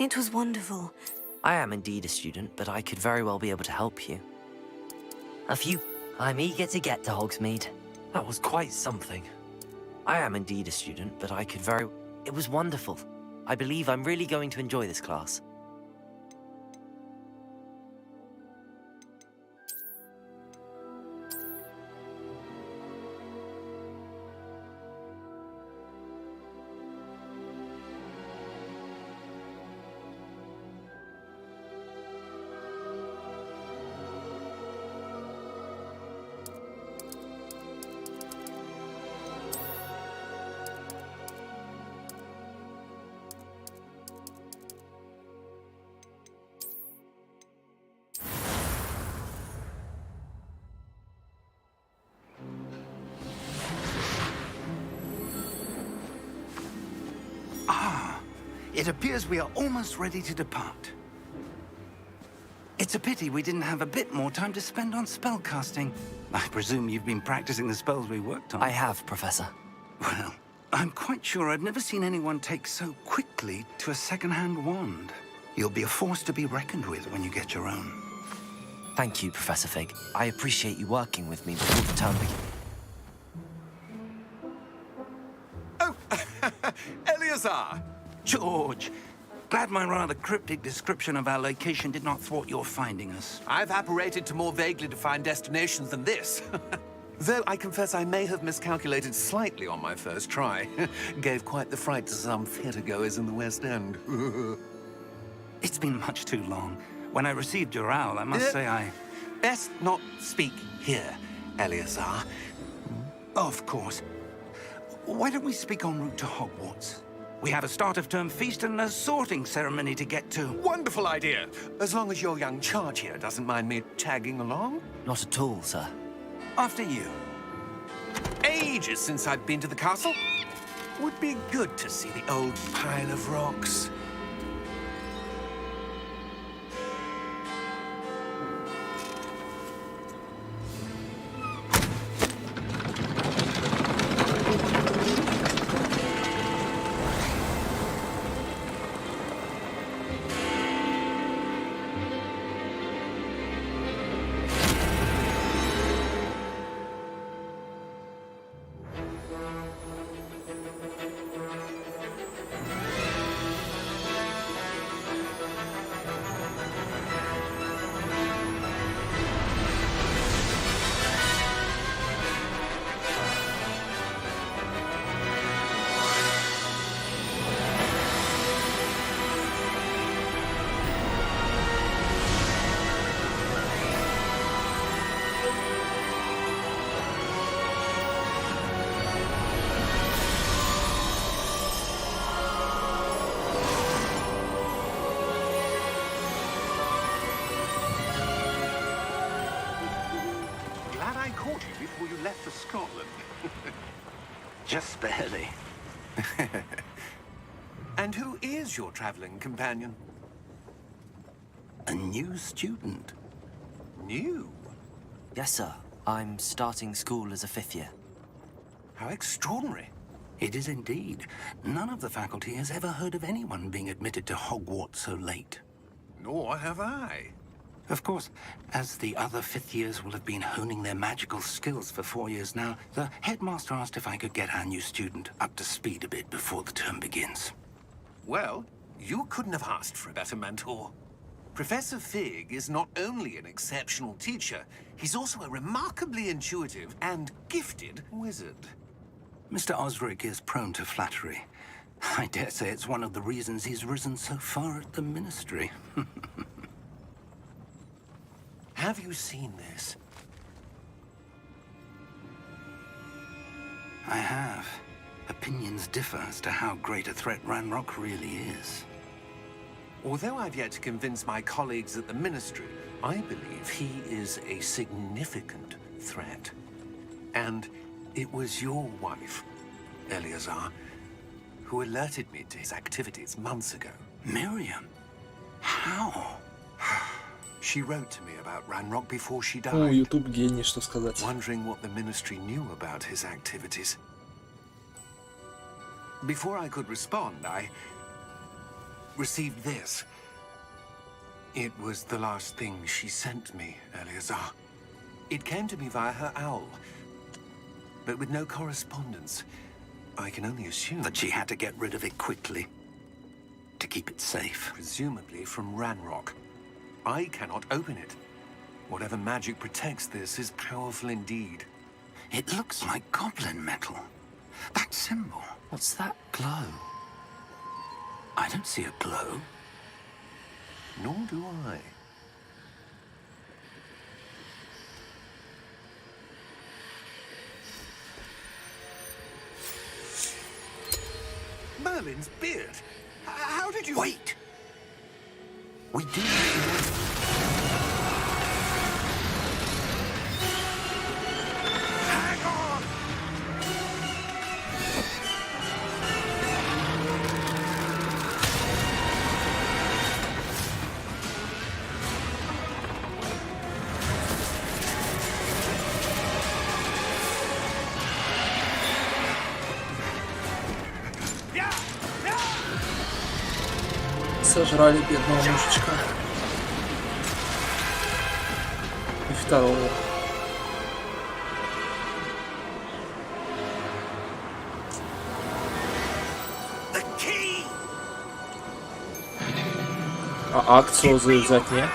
It was wonderful. I am indeed a student, but I could very well be able to help you. I'm eager to get to Hogsmeade. That was quite something. I am indeed a student, but I could very... It was wonderful. I believe I'm really going to enjoy this class. It appears we are almost ready to depart. It's a pity we didn't have a bit more time to spend on spellcasting. I presume you've been practicing the spells we worked on. I have, Professor. Well, I'm quite sure I've never seen anyone take so quickly to a second-hand wand. You'll be a force to be reckoned with when you get your own. Thank you, Professor Fig. I appreciate you working with me before the term begins. Oh, Eleazar! George, glad my rather cryptic description of our location did not thwart your finding us. I've apparated to more vaguely defined destinations than this. Though I confess I may have miscalculated slightly on my first try. Gave quite the fright to some theatre-goers in the West End. It's been much too long. When I received your owl, I must say I... Best not speak here, Eleazar. Of course. Why don't we speak en route to Hogwarts? We have a start-of-term feast and a sorting ceremony to get to. Wonderful idea! As long as your young charge here doesn't mind me tagging along. Not at all, sir. After you. Ages since I've been to the castle. Would be good to see the old pile of rocks. Caught you before you left for Scotland. Just barely. And who is your traveling companion? A new student. New? Yes, sir. I'm starting school as a 5th year. How extraordinary. It is indeed. None of the faculty has ever heard of anyone being admitted to Hogwarts so late. Nor have I. Of course, as the other 5th years will have been honing their magical skills for 4 years now, the headmaster asked if I could get our new student up to speed a bit before the term begins. Well, you couldn't have asked for a better mentor. Professor Fig is not only an exceptional teacher, he's also a remarkably intuitive and gifted wizard. Mr. Osric is prone to flattery. I dare say it's one of the reasons he's risen so far at the Ministry. Have you seen this? I have. Opinions differ as to how great a threat Ranrock really is. Although I've yet to convince my colleagues at the Ministry, I believe he is a significant threat. And it was your wife, Eleazar, who alerted me to his activities months ago. Miriam? How? She wrote to me about Ranrock before she died. Ну, YouTube гений, что сказать. Wondering what the Ministry knew about his activities. Before I could respond, received this. It was the last thing she sent me, Eleazar. It came to me via her owl, but with no correspondence. I can only assume That she had to get rid of it quickly to keep it safe. presumably from Ranrock. I cannot open it. Whatever magic protects this is powerful indeed. It looks like goblin metal. That symbol. What's that glow? I don't see a glow. Nor do I. Merlin's beard. How did you... Wait! We do... Hang on! Сожрали бедного мужичка. И второго. The key! А акцию взять не?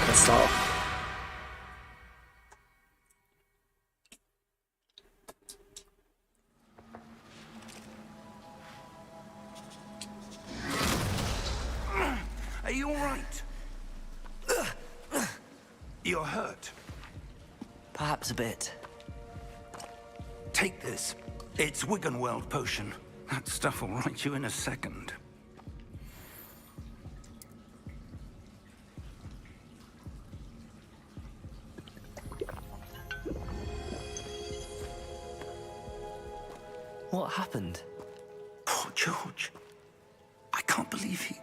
Красава. Are you all right? You're hurt. Perhaps a bit. Take this. It's Wiggenweld potion. That stuff will right you in a second. What happened? Poor George. I can't believe he...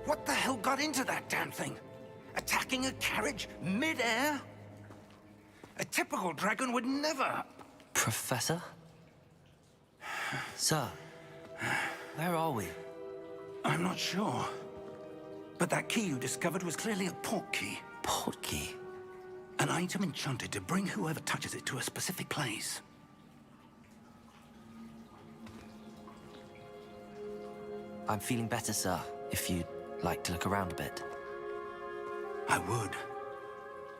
What the hell got into that damn thing? Attacking a carriage mid-air? A typical dragon would never... Professor? Sir, where are we? I'm not sure. But that key you discovered was clearly a port key. Port key? An item enchanted to bring whoever touches it to a specific place. I'm feeling better, sir, if you'd like to look around a bit. I would.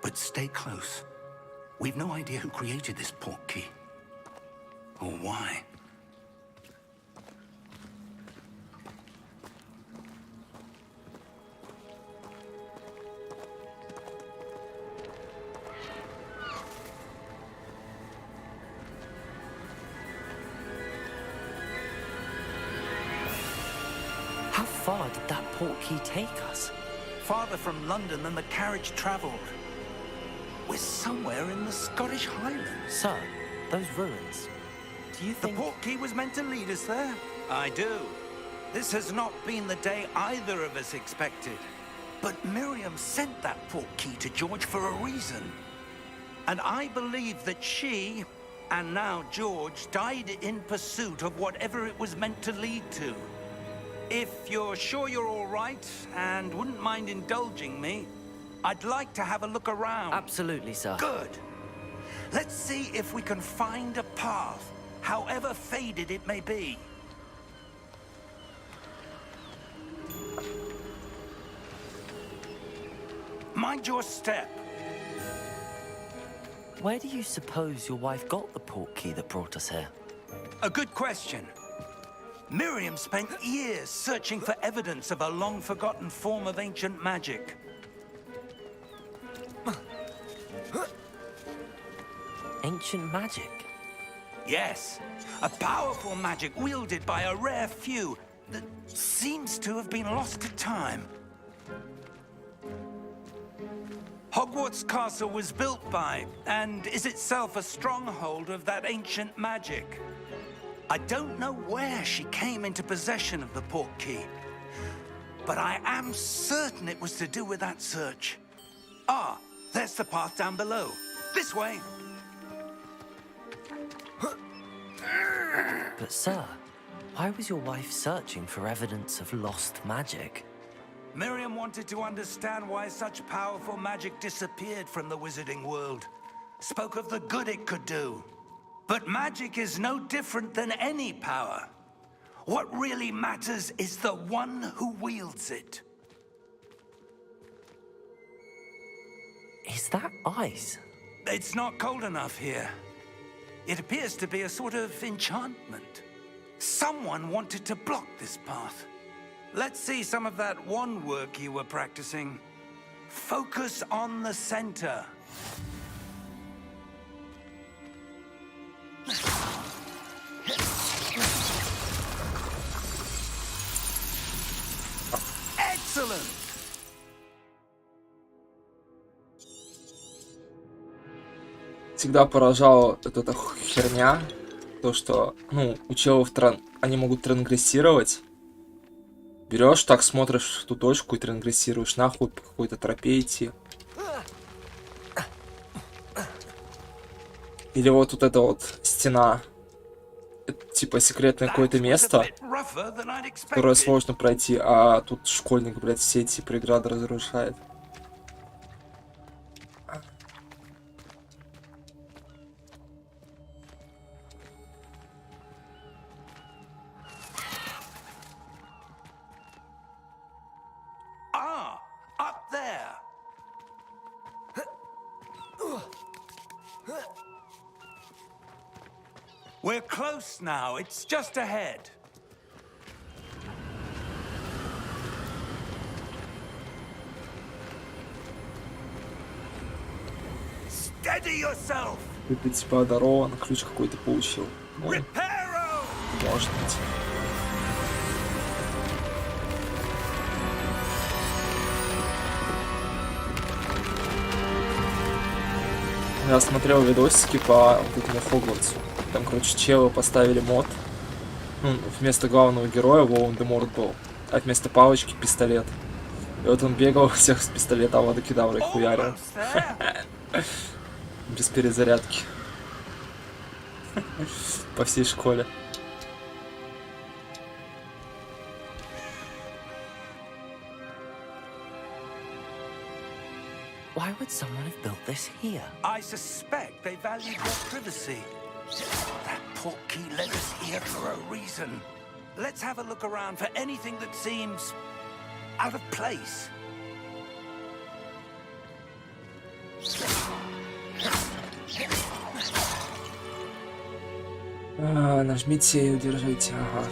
But stay close. We've no idea who created this port key. Or why. How far did that port key take us? Farther from London than the carriage traveled. We're somewhere in the Scottish Highlands. Sir, those ruins. Do you The think... port key was meant to lead us there? I do. This has not been the day either of us expected. But Miriam sent that port key to George for a reason. And I believe that she, and now George, died in pursuit of whatever it was meant to lead to. If you're sure you're all right and wouldn't mind indulging me, I'd like to have a look around. Absolutely, sir. Good. Let's see if we can find a path, however faded it may be. Mind your step. Where do you suppose your wife got the port key that brought us here? A good question. Miriam spent years searching for evidence of a long-forgotten form of ancient magic. Ancient magic? Yes, a powerful magic wielded by a rare few that seems to have been lost to time. Hogwarts Castle was built by, and is itself a stronghold of that ancient magic. I don't know where she came into possession of the port key, but I am certain it was to do with that search. Ah, there's the path down below. This way. But, sir, Why was your wife searching for evidence of lost magic? Miriam wanted to understand why such powerful magic disappeared from the wizarding world. Spoke of the good it could do. But magic is no different than any power. What really matters is the one who wields it. Is that ice? It's not cold enough here. It appears to be a sort of enchantment. Someone wanted to block this path. Let's see some of that wand work you were practicing. Focus on the center. Excellent! Всегда поражала вот эта херня. То, что, ну, у челов они могут трансгрессировать. Берешь, так смотришь в ту точку и трансгрессируешь. Нахуй по какой-то тропе идти. Или вот эта вот стена. Это типа секретное какое-то место, которое сложно пройти, а тут школьник, блядь, все эти преграды разрушает. Up there! We're close now. It's just ahead. Steady yourself. Это типа здорово, на ключ какой-то получил. Ну, Reparo! может быть. Я смотрел видосики по вот этому Хогвартсу. Там, короче, челы поставили мод. Ну, вместо главного героя Волан-де-Морт был. А вместо палочки пистолет. И вот он бегал всех с пистолета Авада-Кедаврой хуярил. Без перезарядки. По всей школе. Why would someone have built this here? I suspect they valued your privacy. That portkey led us here for a reason. Let's have a look around for anything that seems out of place. Нажмите и удержите. Ага.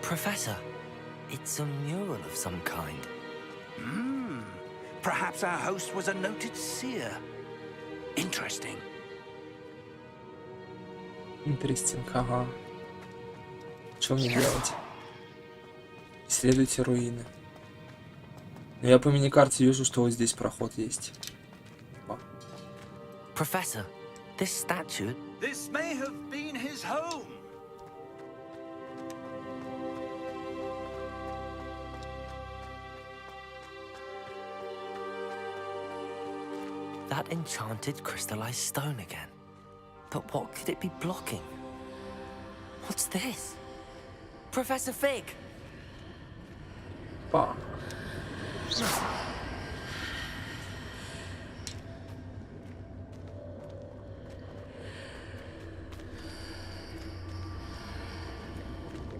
Professor, it's a mural of some kind. Perhaps our host was a noted seer. Interesting. Интересинг, ага. Что мне делать? Исследуйте руины. Но я по миникарте вижу, что вот здесь проход есть. Professor, this statue... This may have been his home. That enchanted crystallized stone again. But what could it be blocking? What's this? Professor Fig! Па.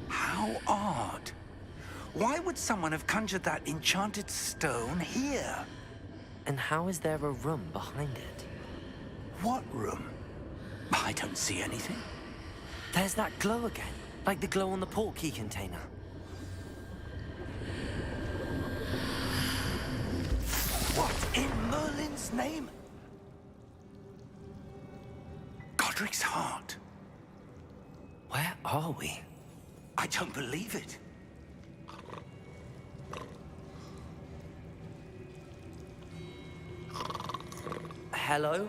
How odd. Why would someone have conjured that enchanted stone here? And how is there a room behind it? What room? I don't see anything. There's that glow again, like the glow on the portkey container. What in Merlin's name? Godric's heart. Where are we? I don't believe it. Hello?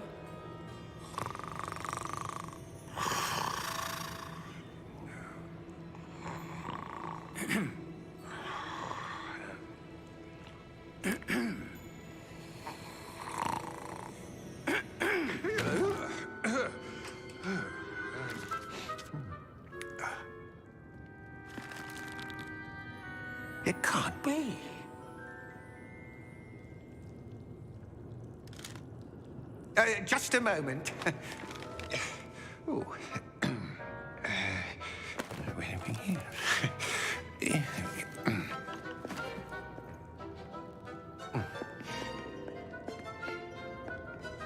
It can't be. Just a moment. Ooh. Where are we here?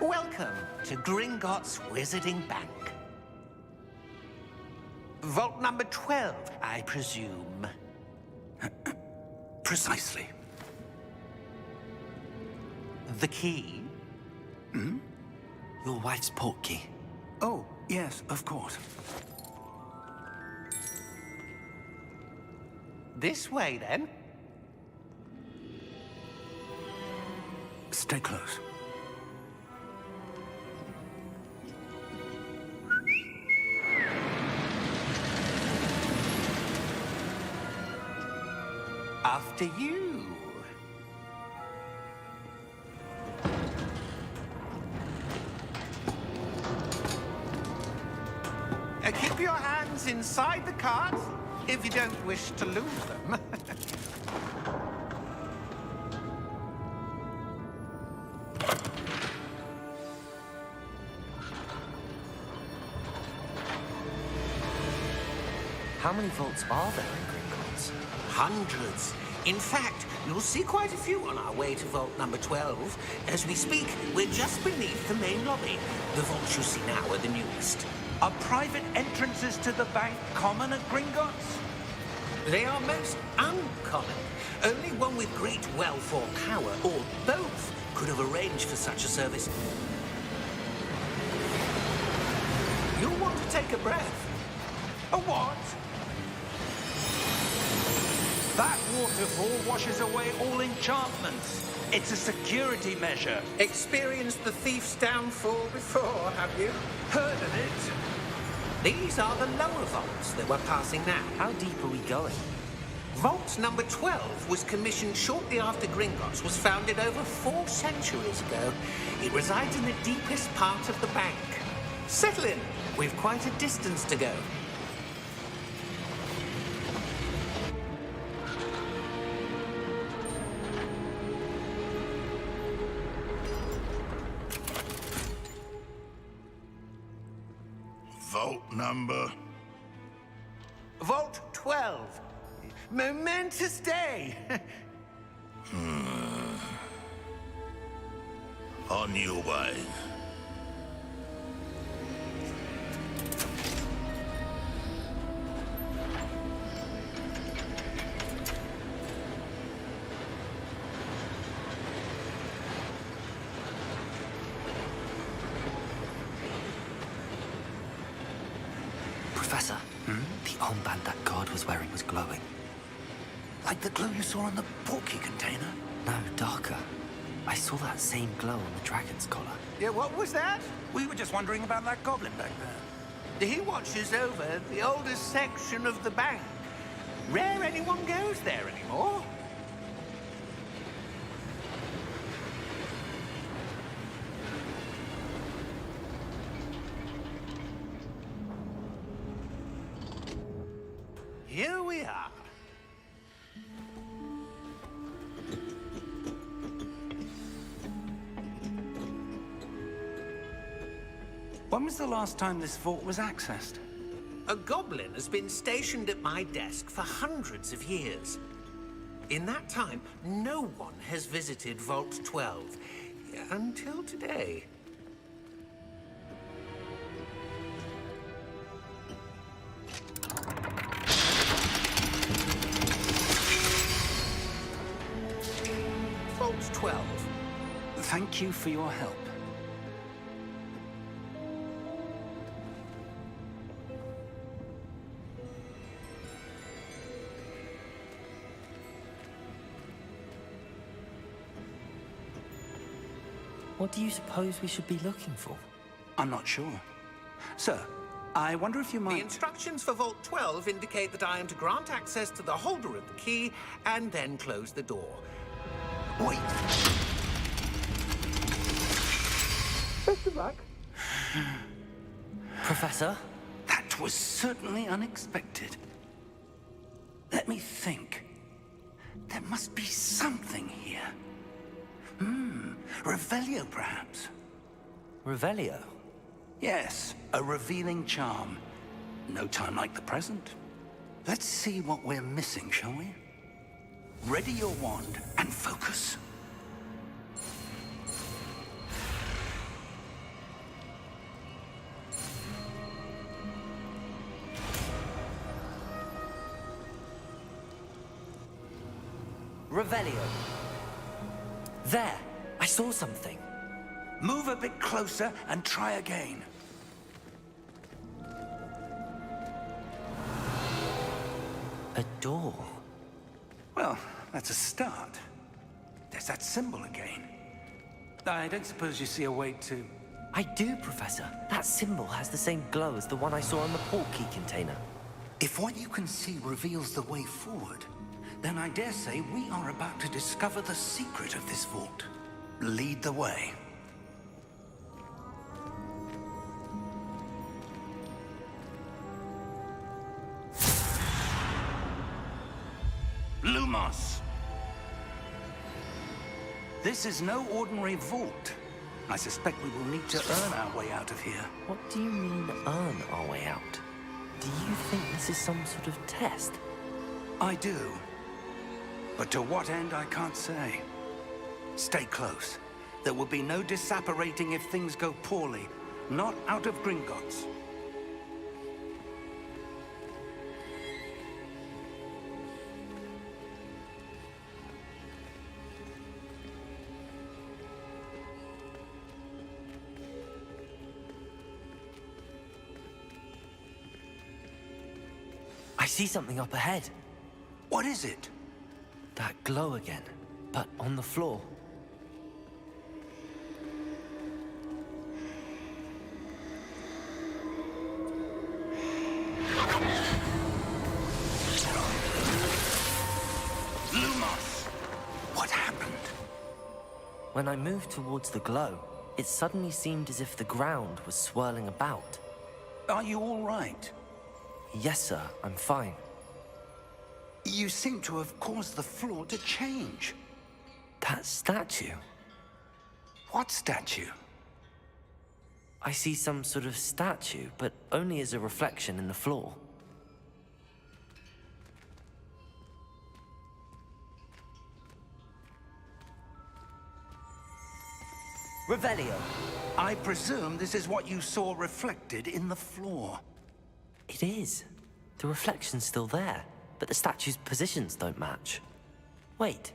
Welcome to Gringotts Wizarding Bank. Vault number 12, I presume. Precisely. The key? Your wife's portkey. Oh, yes, of course. This way, then. Stay close. After you. Keep your hands inside the cart if you don't wish to lose them. How many vaults are there in Gringotts? Hundreds. In fact, you'll see quite a few on our way to vault number 12. As we speak, we're just beneath the main lobby. The vaults you see now are the newest. Are private entrances to the bank common at Gringotts? They are most uncommon. Only one with great wealth or power, or both, could have arranged for such a service. You'll want to take a breath. A what? That waterfall washes away all enchantments. It's a security measure. Experienced the thief's downfall before, have you? Heard of it? These are the lower vaults that we're passing now. How deep are we going? Vault number 12 was commissioned shortly after Gringotts was founded over 4 centuries ago. It resides in the deepest part of the bank. Settle in. We've quite a distance to go. Vault number? Vault 12. Momentous day. On your way. Professor, the armband that guard was wearing was glowing. Like the glow you saw on the portkey container? No, darker. I saw that same glow on the dragon's collar. Yeah, what was that? We were just wondering about that goblin back there. He watches over the oldest section of the bank. Rare anyone goes there anymore. Here we are. When was the last time this vault was accessed? A goblin has been stationed at my desk for hundreds of years. In that time, no one has visited Vault 12 until today. Vault 12. Thank you for your help. What do you suppose we should be looking for? I'm not sure. Sir, I wonder if you The might... instructions for Vault 12 indicate that I am to grant access to the holder of the key and then close the door. Wait. Best of luck. Professor? That was certainly unexpected. Let me think. There must be something here. Revelio, perhaps? Revelio? Yes, a revealing charm. No time like the present. Let's see what we're missing, shall we? Ready your wand and focus. Revelio. There! I saw something. Move a bit closer and try again. A door. Well, that's a start. There's that symbol again. I don't suppose you see a way to... I do, Professor. That symbol has the same glow as the one I saw in the port key container. If what you can see reveals the way forward, then I dare say we are about to discover the secret of this vault. Lead the way. Lumos! This is no ordinary vault. I suspect we will need to earn our way out of here. What do you mean, earn our way out? Do you think this is some sort of test? I do. But to what end, I can't say. Stay close. There will be no disapparating if things go poorly. Not out of Gringotts. I see something up ahead. What is it? That glow again, but on the floor. Lumos! What happened? When I moved towards the glow, it suddenly seemed as if the ground was swirling about. Are you all right? Yes, sir, I'm fine. You seem to have caused the floor to change. That statue. What statue? I see some sort of statue, but only as a reflection in the floor. Revelio. I presume this is what you saw reflected in the floor. It is. The reflection's still there, but the statue's positions don't match. Wait.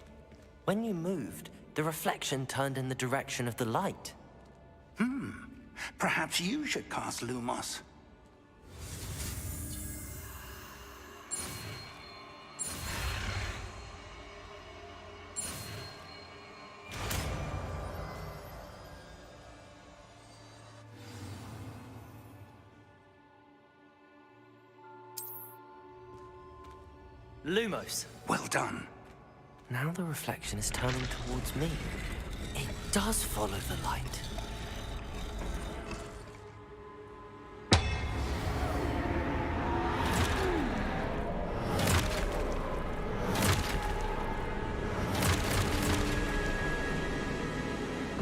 When you moved, the reflection turned in the direction of the light. Perhaps you should cast Lumos. Lumos. Well done. Now the reflection is turning towards me. It does follow the light.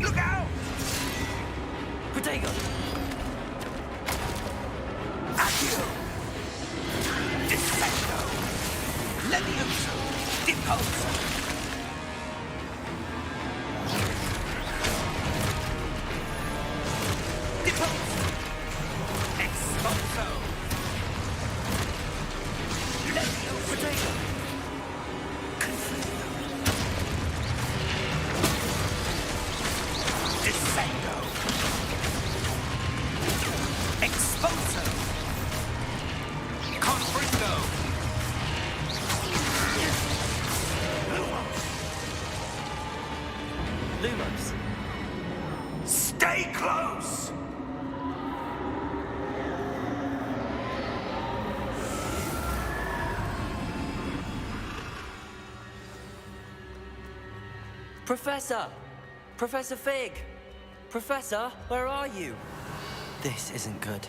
Look out! Protego! Accio! Dissecto! Levioso! Depose! Expulso! Levioso! Protego! Dissecto! Expulso! Confringo! Lumos. Stay close! Professor! Professor Fig! Professor, where are you? This isn't good.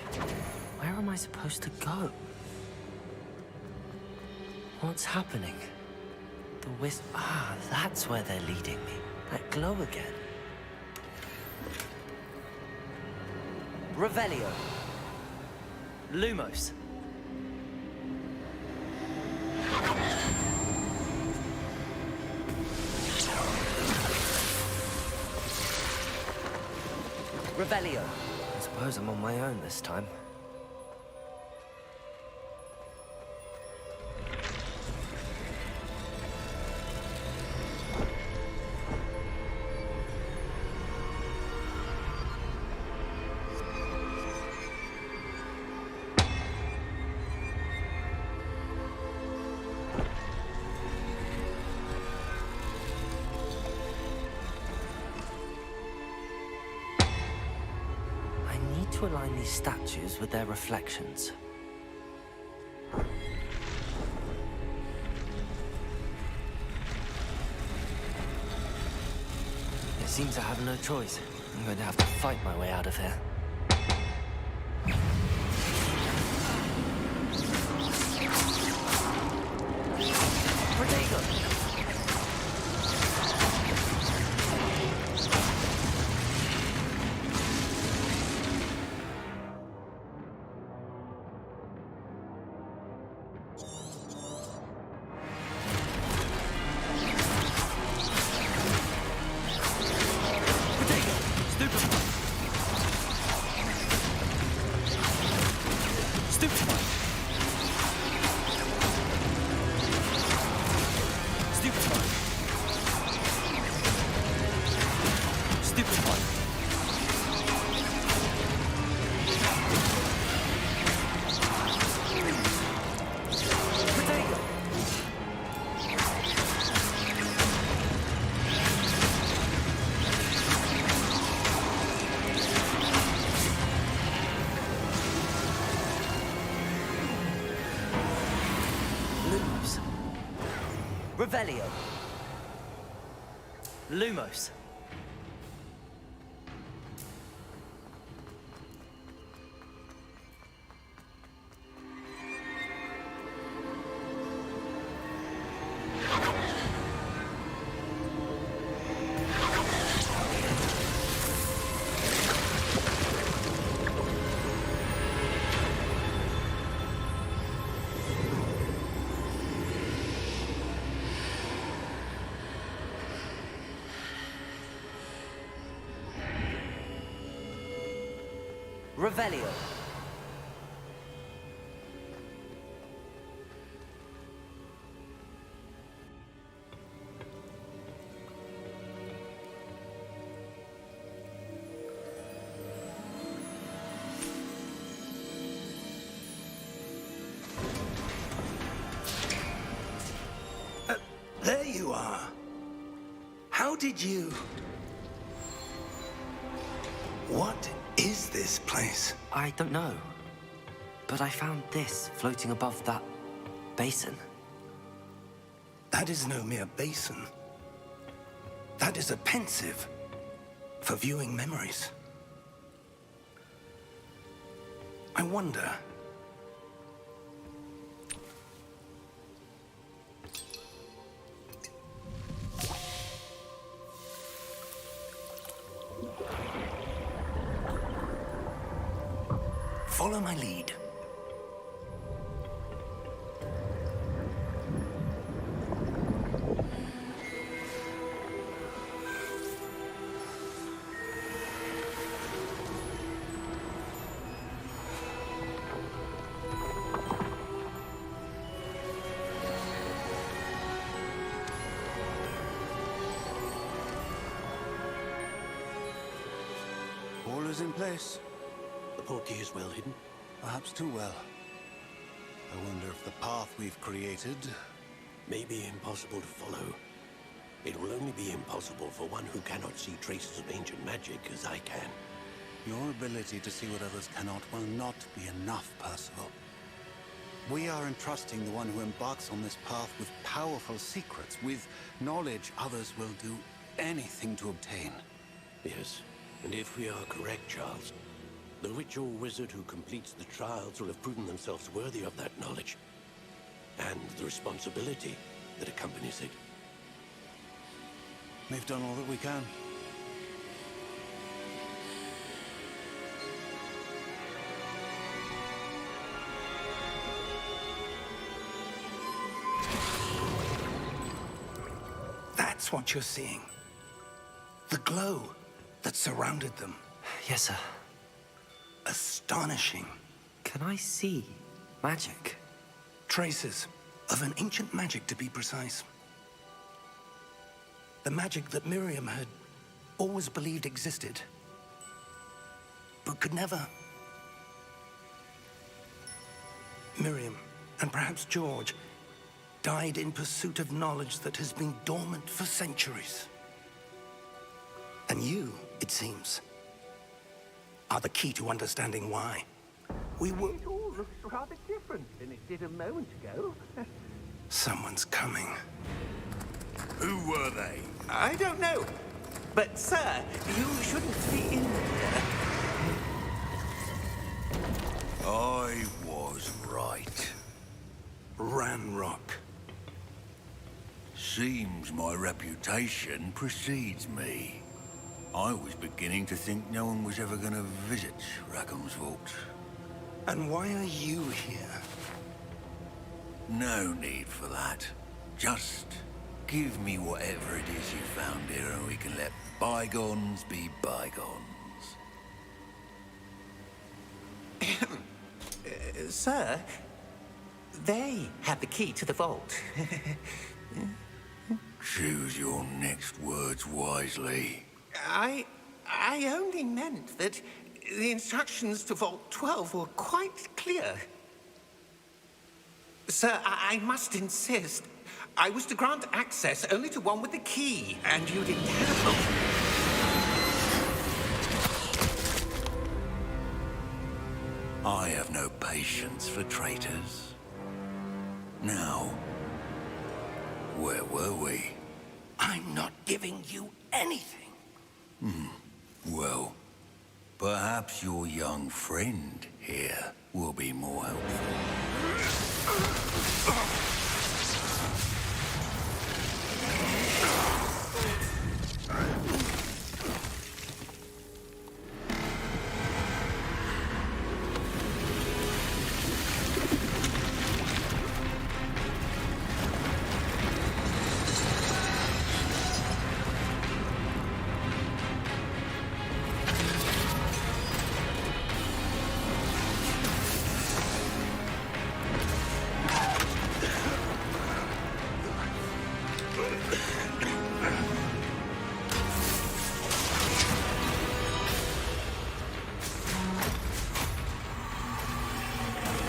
Where am I supposed to go? What's happening? The wisp. Ah, that's where they're leading me. That glow again. Revelio. Lumos. Revelio. I suppose I'm on my own this time. To align these statues with their reflections. It seems I have no choice. I'm going to have to fight my way out of here. Protego! Revelio. Lumos. Revelio. There you are. How did you... What is this place? I don't know. But I found this floating above that basin. That is no mere basin. That is a pensive for viewing memories. I wonder... Follow my lead. All is in place. The portkey is well hidden. Perhaps too well. I wonder if the path we've created... May be impossible to follow. It will only be impossible for one who cannot see traces of ancient magic as I can. Your ability to see what others cannot will not be enough, Percival. We are entrusting the one who embarks on this path with powerful secrets, with knowledge others will do anything to obtain. Yes, and if we are correct, Charles, the witch or wizard who completes the trials will have proven themselves worthy of that knowledge, and the responsibility that accompanies it. We've done all that we can. That's what you're seeing. The glow that surrounded them. Yes, sir. Astonishing. Can I see magic? Traces of an ancient magic, to be precise. The magic that Miriam had always believed existed, but could never. Miriam, and perhaps George, died in pursuit of knowledge that has been dormant for centuries. And you, it seems, are the key to understanding why. We were... It all looks rather different than it did a moment ago. Someone's coming. Who were they? I don't know. But, sir, you shouldn't be in here. I was right. Ranrock. Seems my reputation precedes me. I was beginning to think no one was ever going to visit Rackham's vault. And why are you here? No need for that. Just give me whatever it is you found here and we can let bygones be bygones. Sir, they have the key to the vault. Choose your next words wisely. I only meant that the instructions to Vault 12 were quite clear. Sir, I must insist. I was to grant access only to one with the key, and you didn't have I have no patience for traitors. Now, where were we? I'm not giving you anything. Well, perhaps your young friend here will be more helpful.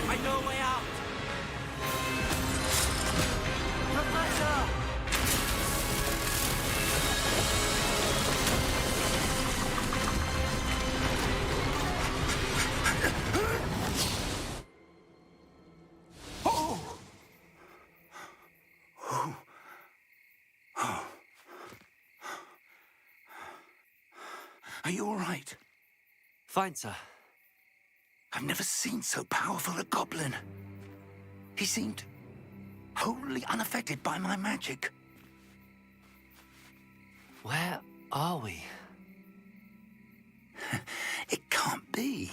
I know a way out! Professor! Are you all right? Fine, sir. I've never seen so powerful a goblin. He seemed wholly unaffected by my magic. Where are we? It can't be.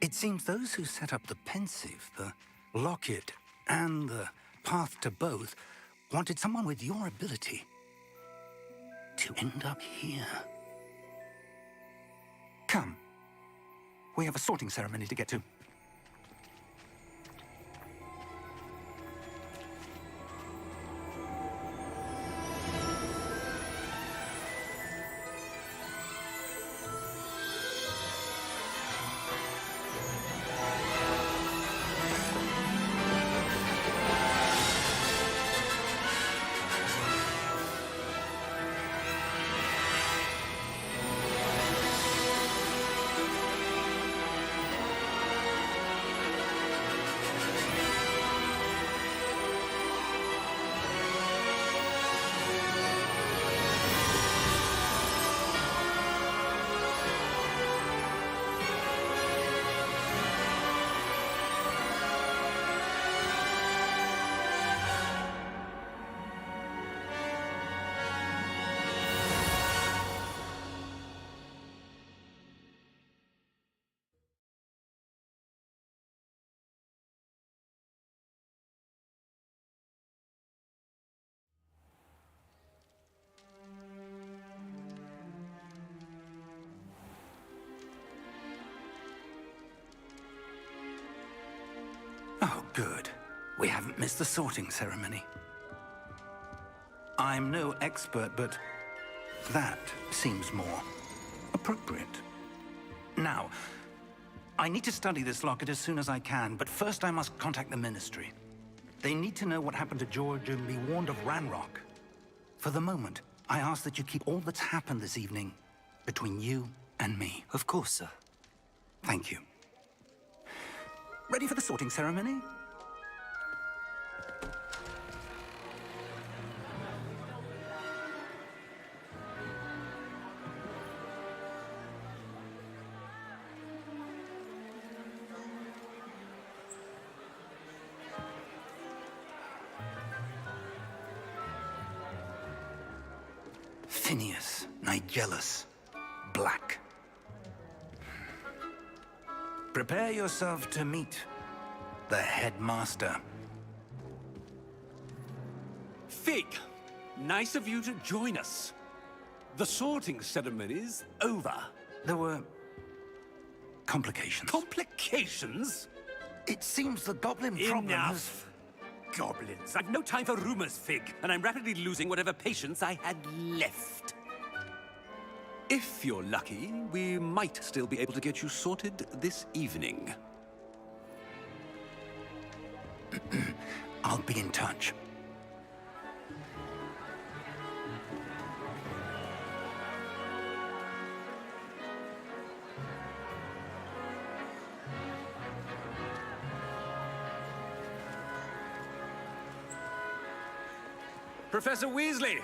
It seems those who set up the pensive, the locket, and the path to both wanted someone with your ability to end up here. Come. We have a sorting ceremony to get to. Good. We haven't missed the sorting ceremony. I'm no expert, but that seems more appropriate. Now, I need to study this locket as soon as I can, but first I must contact the Ministry. They need to know what happened to George and be warned of Ranrock. For the moment, I ask that you keep all that's happened this evening between you and me. Of course, sir. Thank you. Ready for the sorting ceremony? Phineas, Nigellus, Black. Prepare yourself to meet the headmaster. Fig, nice of you to join us. The sorting ceremony's over. There were complications. Complications? It seems the goblin problem has... Enough. Goblins. I've no time for rumors, Fig, and I'm rapidly losing whatever patience I had left. If you're lucky, we might still be able to get you sorted this evening. I'll be in touch. Professor Weasley,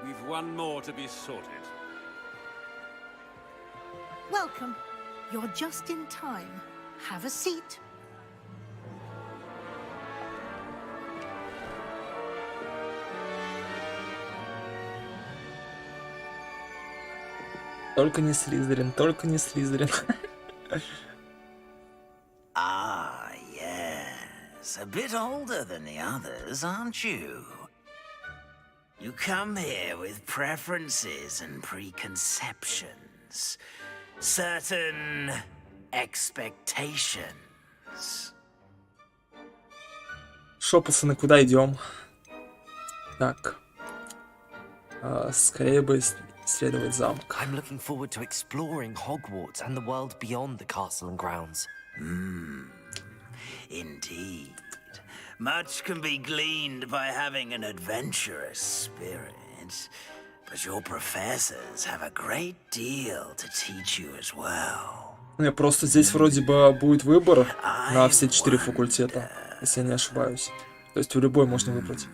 we've one more to be sorted. Welcome. You're just in time. Have a seat. Только не Слизерин, только не Слизерин. Ah, yes. A bit older than the others, aren't you? You come here with preferences and preconceptions. Certain expectations. Шо, пацаны, куда идем? Так. Скорее бы исследовать замок. I'm looking forward to exploring Hogwarts and the world beyond the castle and grounds. Indeed. Much can be gleaned by having an adventurous spirit, but your professors have a great deal to teach you as well. Ну, просто здесь вроде бы будет выбор на все 4 факультета, если я не ошибаюсь. То есть в любой можно выбрать.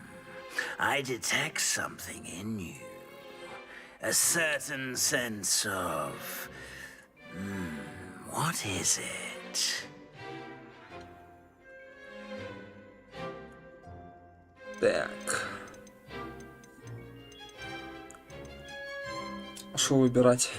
I detect something in you. A certain sense of... what is it? Так. Что выбирать?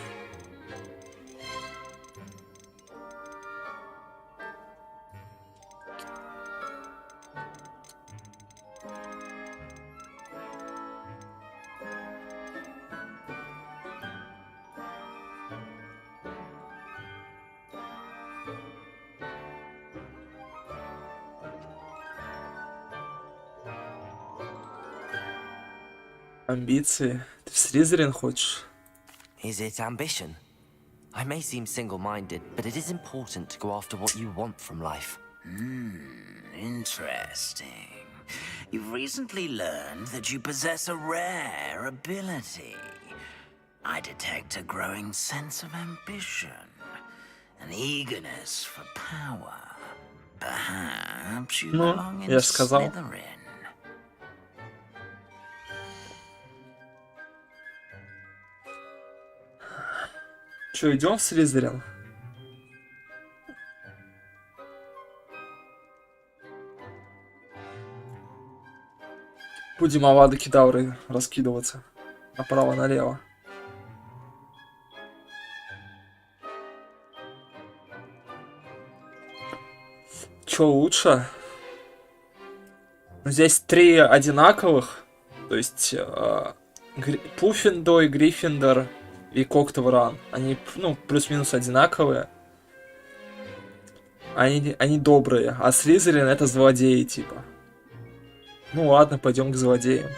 Амбиции? Ты в Слизерин хочешь? Is it ambition? I may seem single-minded, but it is important to go after what you want from life. Interesting. You've recently learned that you possess a rare ability. I detect a growing sense of ambition, an eagerness for power. Perhaps you belong in я же сказал. Slytherin. Че, идем в Слизерин? Будем авады кедавры раскидываться направо-налево. Че лучше? Ну, здесь 3 одинаковых. То есть Пуффиндой, Гриффиндор и Коктевран. Они, ну, плюс-минус одинаковые. Они добрые, а Слизерин это злодеи, типа. Ну ладно, пойдем к злодеям.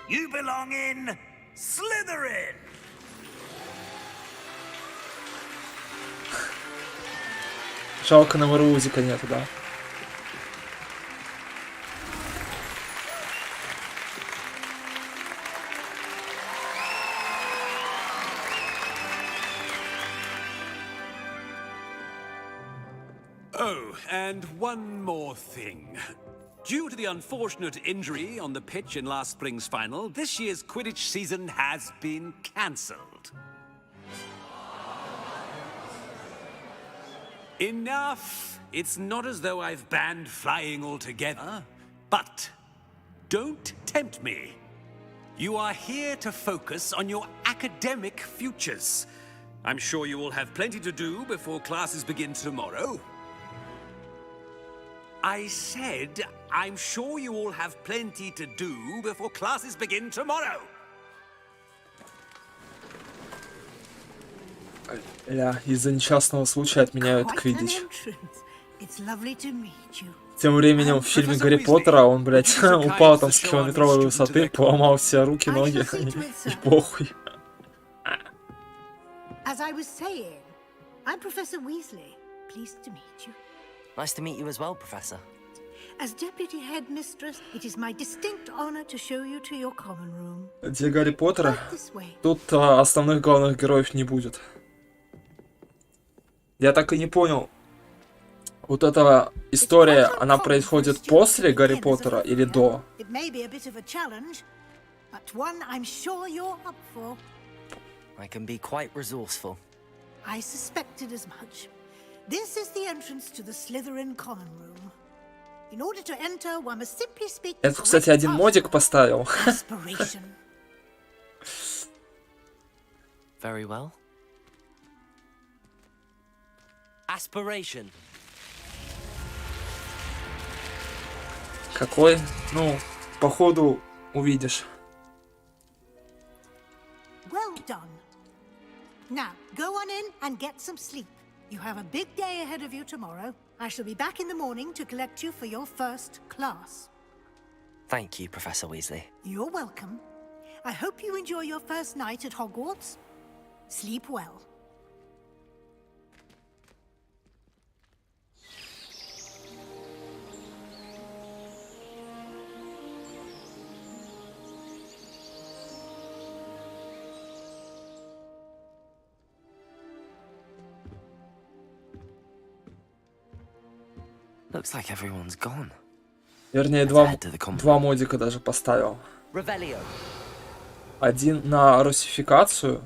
You belong in Slytherin. Жалко, на Морозика нету, да? Oh, and one more thing. Due to the unfortunate injury on the pitch in last spring's final, this year's Quidditch season has been cancelled. Enough! It's not as though I've banned flying altogether, but don't tempt me. You are here to focus on your academic futures. I'm sure you will have plenty to do before classes begin tomorrow. I said, I'm sure you all have plenty to do before classes begin tomorrow. Ля, из-за несчастного случая отменяют Quite an Квиддич. entrance. It's lovely to meet you. Тем временем в фильме Гарри Поттера он, блядь, упал там с километровой высоты, поломал все руки, ноги, и похуй. As I was saying, I'm Professor Weasley. Pleased to meet you. Nice to meet you as well, Professor. As Deputy Headmistress, it is my distinct honor to show you to your common room. Где Гарри Поттера? Right this way. Тут основных главных героев не будет. Я так и не понял. Вот эта история, она происходит после Гарри Поттера или до? It may be a bit of a challenge, but one I'm sure you're up for. I can be quite resourceful. I suspected as much. This is the entrance to the Slytherin common room. In order to enter, one must simply speak. Это, кстати, один модик поставил. Aspiration. Very well. Aspiration. Какой? Ну, походу увидишь. Well done. Now, go on in and get some sleep. You have a big day ahead of you tomorrow. I shall be back in the morning to collect you for your first class. Thank you, Professor Weasley. You're welcome. I hope you enjoy your first night at Hogwarts. Sleep well. Looks like everyone's gone. Вернее, два модика даже поставил. Revelio. Один на русификацию.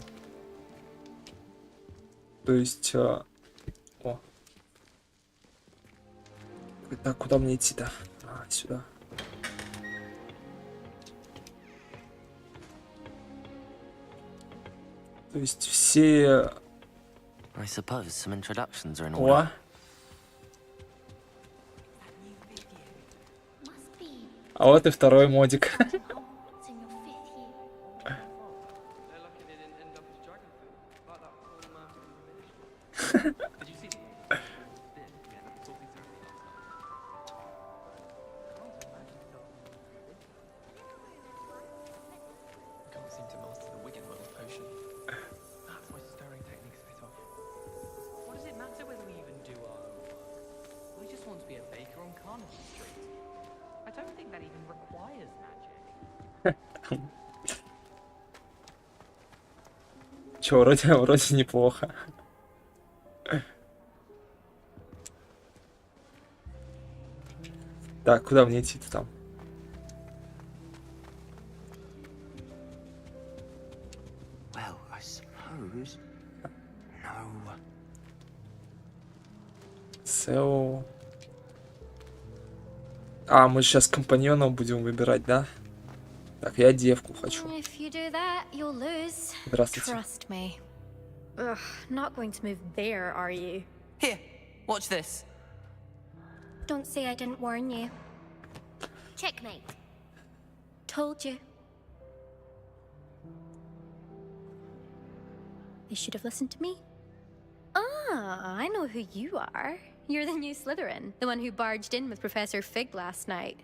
То есть... О. Так, куда мне идти-то? А, сюда. То есть все... I suppose some introductions are in order. О. А вот и второй модик. Чё, вроде неплохо. Так, куда мне идти-то там? Well, I suppose. No. Сео. А, мы сейчас компаньонов будем выбирать, да? Так, я девку хочу. Здравствуйте. Trust me. Ugh, not going to move there, are you? Here, watch this. Don't say I didn't warn you. Checkmate. Told you. You should have listened to me. Ah! I know who you are. You're the new Slytherin, the one who barged in with Professor Fig last night.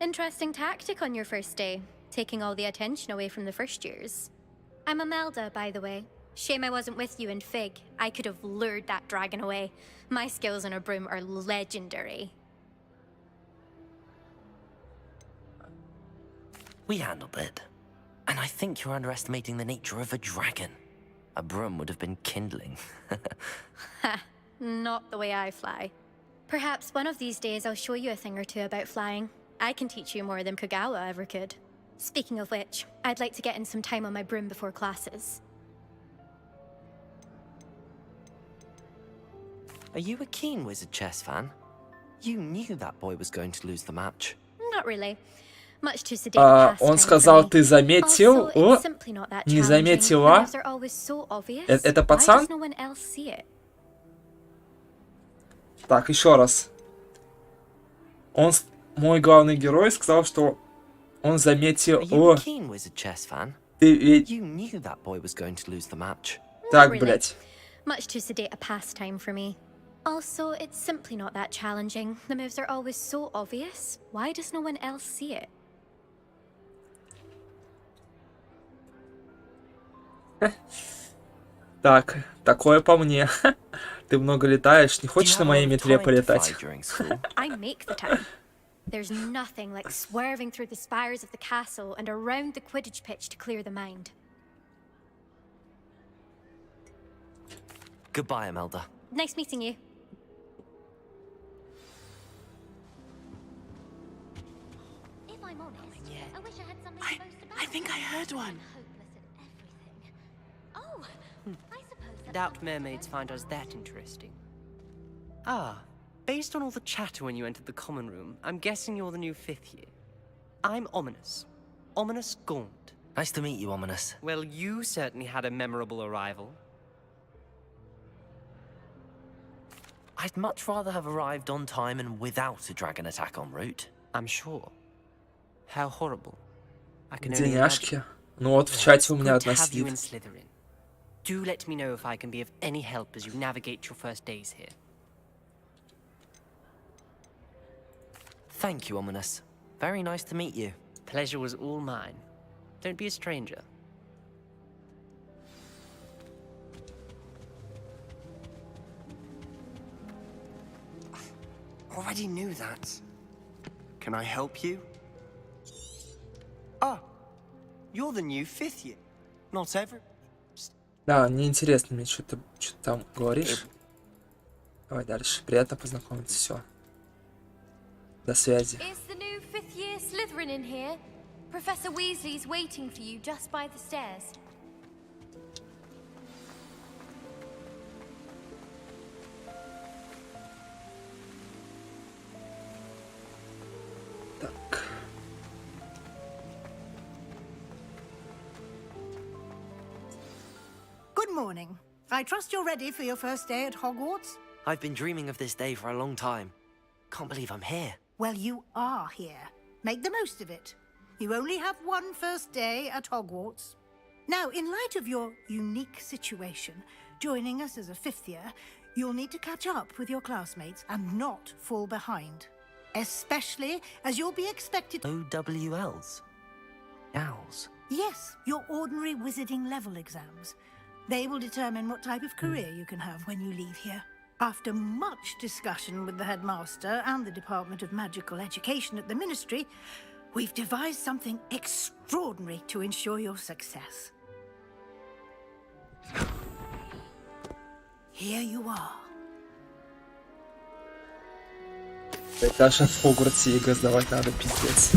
Interesting tactic on your first day, taking all the attention away from the first years. I'm Imelda, by the way. Shame I wasn't with you in Fig. I could have lured that dragon away. My skills on a broom are legendary. We handled it. And I think you're underestimating the nature of a dragon. A broom would have been kindling. Ha, not the way I fly. Perhaps one of these days I'll show you a thing or two about flying. I can teach you more than Kagawa ever could. Speaking of which, I'd like to get in some time on my broom before classes. Are you a keen Wizard chess fan? You knew that boy was going to lose the match. Not really. Much too sedate pastime Он сказал, for me. ты заметил? Also, О, it's simply not that не challenging. заметила? The moves are always so obvious. Это Why пацан? does no one else see it? Так, еще раз. Мой главный герой сказал, что он заметил... Are you О, a keen Wizard chess fan? ты ведь... You knew that boy was going to lose the match. Так, Not really. блядь. Much too sedate a pastime for me. Also, it's simply not that challenging. The moves are always so obvious. Why does no one else see it? Так, такое по мне. Ты много летаешь, не хочешь на моей метле полетать? I make the time. There's nothing like swerving through the spires of the castle and around the Quidditch pitch to clear the mind. Goodbye, Imelda. Nice meeting you. If I'm honest, I wish I had something to boast about. I think I heard one. Oh, I suppose that's Doubt mermaids find us that interesting. Ah, based on all the chatter when you entered the common room, I'm guessing you're the new 5th year. I'm Ominous. Ominous Gaunt. Nice to meet you, Ominous. Well, you certainly had a memorable arrival. I'd much rather have arrived on time and without a dragon attack en route. I'm sure. How horrible. I can only Деняшки. imagine. Ну вот в чате у меня Good to одна have you in сидит. Slytherin. Do let me know if I can be of any help as you navigate your first days here. Thank you, Ominous. Very nice to meet you. Pleasure was all mine. Don't be a stranger. Already knew that. Can I help you? Ah, you're the new 5th year. Not every... Да, неинтересно мне, что ты там говоришь. Давай дальше. Приятно познакомиться. Все. До связи. Is the new 5th year Slytherin in here? Professor Weasley's waiting for you just by the stairs. Так. Good morning. I trust you're ready for your first day at Hogwarts? I've been dreaming of this day for a long time. Can't believe I'm here. Well, you are here. Make the most of it. You only have one first day at Hogwarts. Now, in light of your unique situation, joining us as a 5th year, you'll need to catch up with your classmates and not fall behind. Especially as you'll be expected... OWLs? Owls? Yes, your ordinary wizarding level exams. They will determine what type of career you can have when you leave here. After much discussion with the headmaster and the Department of Magical Education at the Ministry, we've devised something extraordinary to ensure your success. Here you are. Даже в Хогвартсе ЕГЭ сдавать надо, пиздец.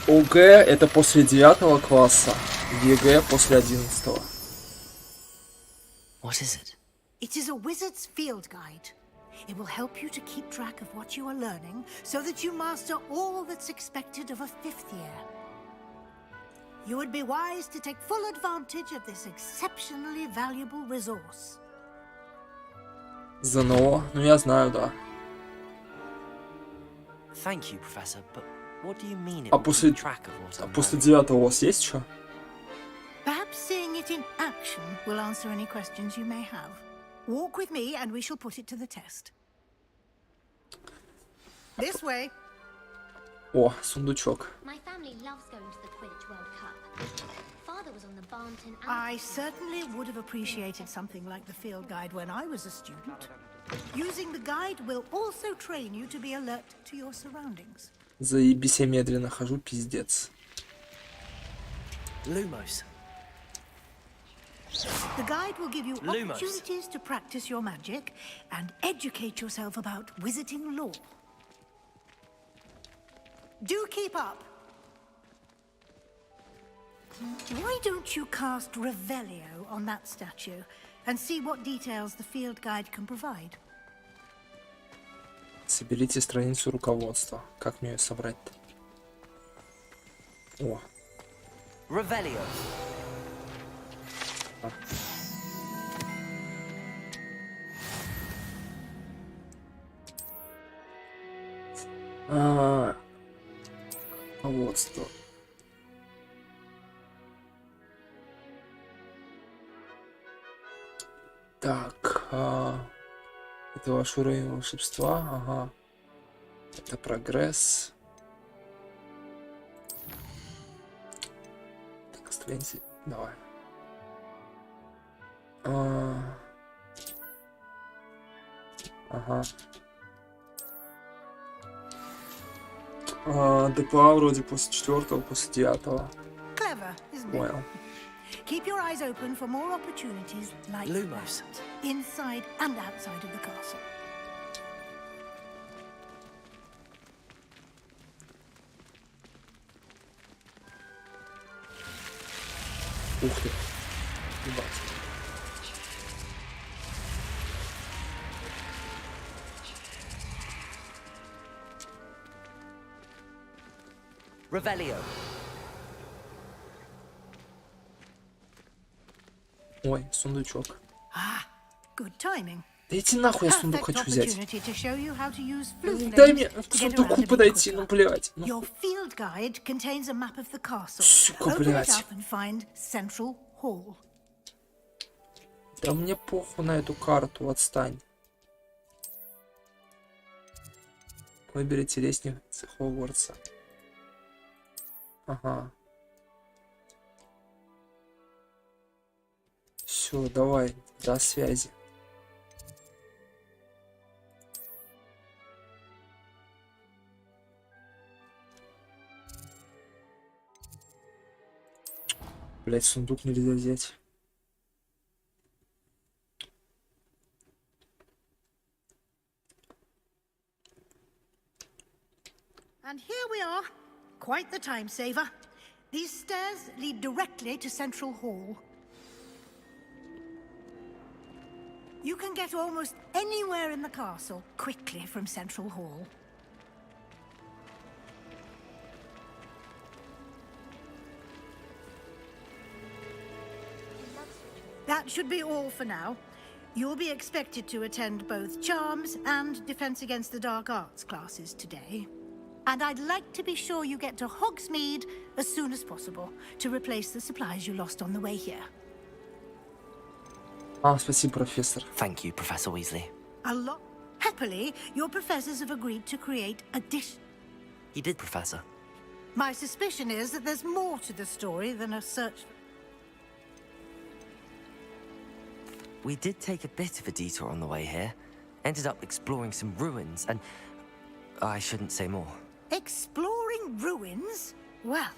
ОГЭ это после 9 класса, ЕГЭ после 11. What is it? It is a wizard's field guide. It will help you to keep track of what you are learning so that you master all that's expected of a 5th year. You would be wise to take full advantage of this exceptionally valuable resource. ЗНО, ну я знаю, да. Thank you, Professor, but what do you mean it А will после, keep track of what I'm после learning? 9 у вас есть что? Perhaps Perhaps seeing it in action will answer any questions you may have. Walk with me and we shall put it to the test. This way. О, сундучок. My family loves going to the Quidditch World Cup. Father was on the Barnton and I certainly would have appreciated something like the field guide when I was a student. Using the guide will also train you to be alert to your surroundings. Заебись, я медленно хожу, пиздец. Lumos. The guide will give you Lumos. opportunities to practice your magic and educate yourself about wizarding lore. Do keep up. Why don't you cast Revelio on that statue and see what details the field guide can provide? Соберите страницу руководства. Как мне ее собрать-то? О. Revelio. Руководство. Так, это ваш уровень волшебства, ага. Это прогресс. Так, остановимся. Давай. Ага. ДПА вроде после 4-го, после 9-го. Clever, isn't it? Понял. Keep your eyes open for more opportunities like Lumos. that, inside and outside of the castle. Ух ты. Ебать. Revelio. Ой, сундучок. Good timing. Да иди нахуй, я сундук Perfect хочу взять. opportunity to show you how to use flute Дай flames мне to к get сундуку around a bit подойти, quicker. ну блять. Your field guide contains a map of the castle. Сука, Open it блядь. up and find Central Hall. Да мне похуй на эту карту, отстань. Выберите лестницу Хогвартса. Ага. Все, давай, до связи. Блять, сундук нельзя взять. And here we are. Quite the time saver. These stairs lead directly to Central Hall. You can get almost anywhere in the castle quickly from Central Hall. That should be all for now. You'll be expected to attend both Charms and Defense Against the Dark Arts classes today. And I'd like to be sure you get to Hogsmeade as soon as possible to replace the supplies you lost on the way here. Спасибо, профессор. Thank you, Professor Weasley. Happily, your professors have agreed to create a dish. You did, Professor. My suspicion is that there's more to the story than a search. We did take a bit of a detour on the way here. Ended up exploring some ruins, and I shouldn't say more. Exploring ruins? Well,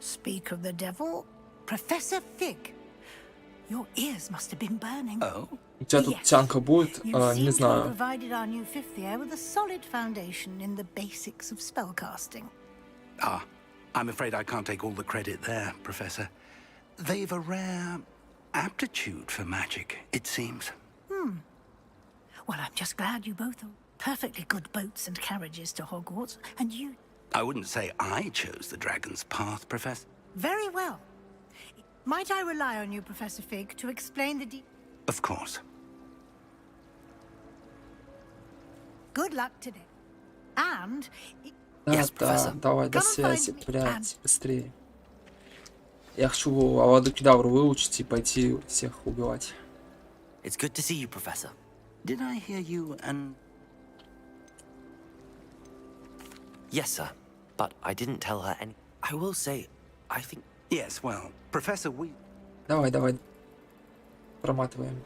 Speak of the devil, Professor Fig. Your ears must have been burning. Oh? У тебя тут тянка будет? You Не seem to have знаю. provided our new fifth year with a solid foundation in the basics of spellcasting. I'm afraid I can't take all the credit there, Professor. They've a rare aptitude for magic, it seems. Well, I'm just glad you both are perfectly good boats and carriages to Hogwarts, and you... I wouldn't say I chose the dragon's path, Professor. Very well. Might I rely on you, Professor Fig, to explain the Of course. Good luck today. And... Да, давай, до связи, блядь, быстрее. Я хочу Авада-Кедавру выучить и пойти всех убивать. It's good to see you, Professor. Did I hear you and... Yes, sir. But I didn't tell her any... I will say, I think... Yes, well, Professor Давай, давай. Проматываем.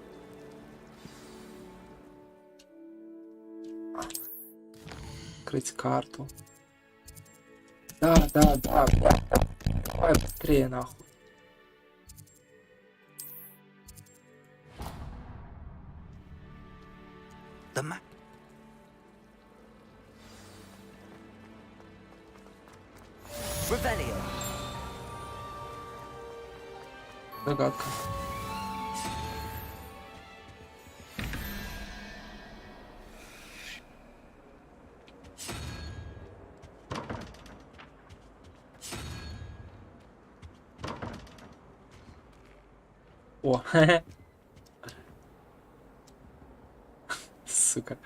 Открыть карту. Да, блядь. Давай быстрее, нахуй. The map. Revelio. Загадка. О, сука.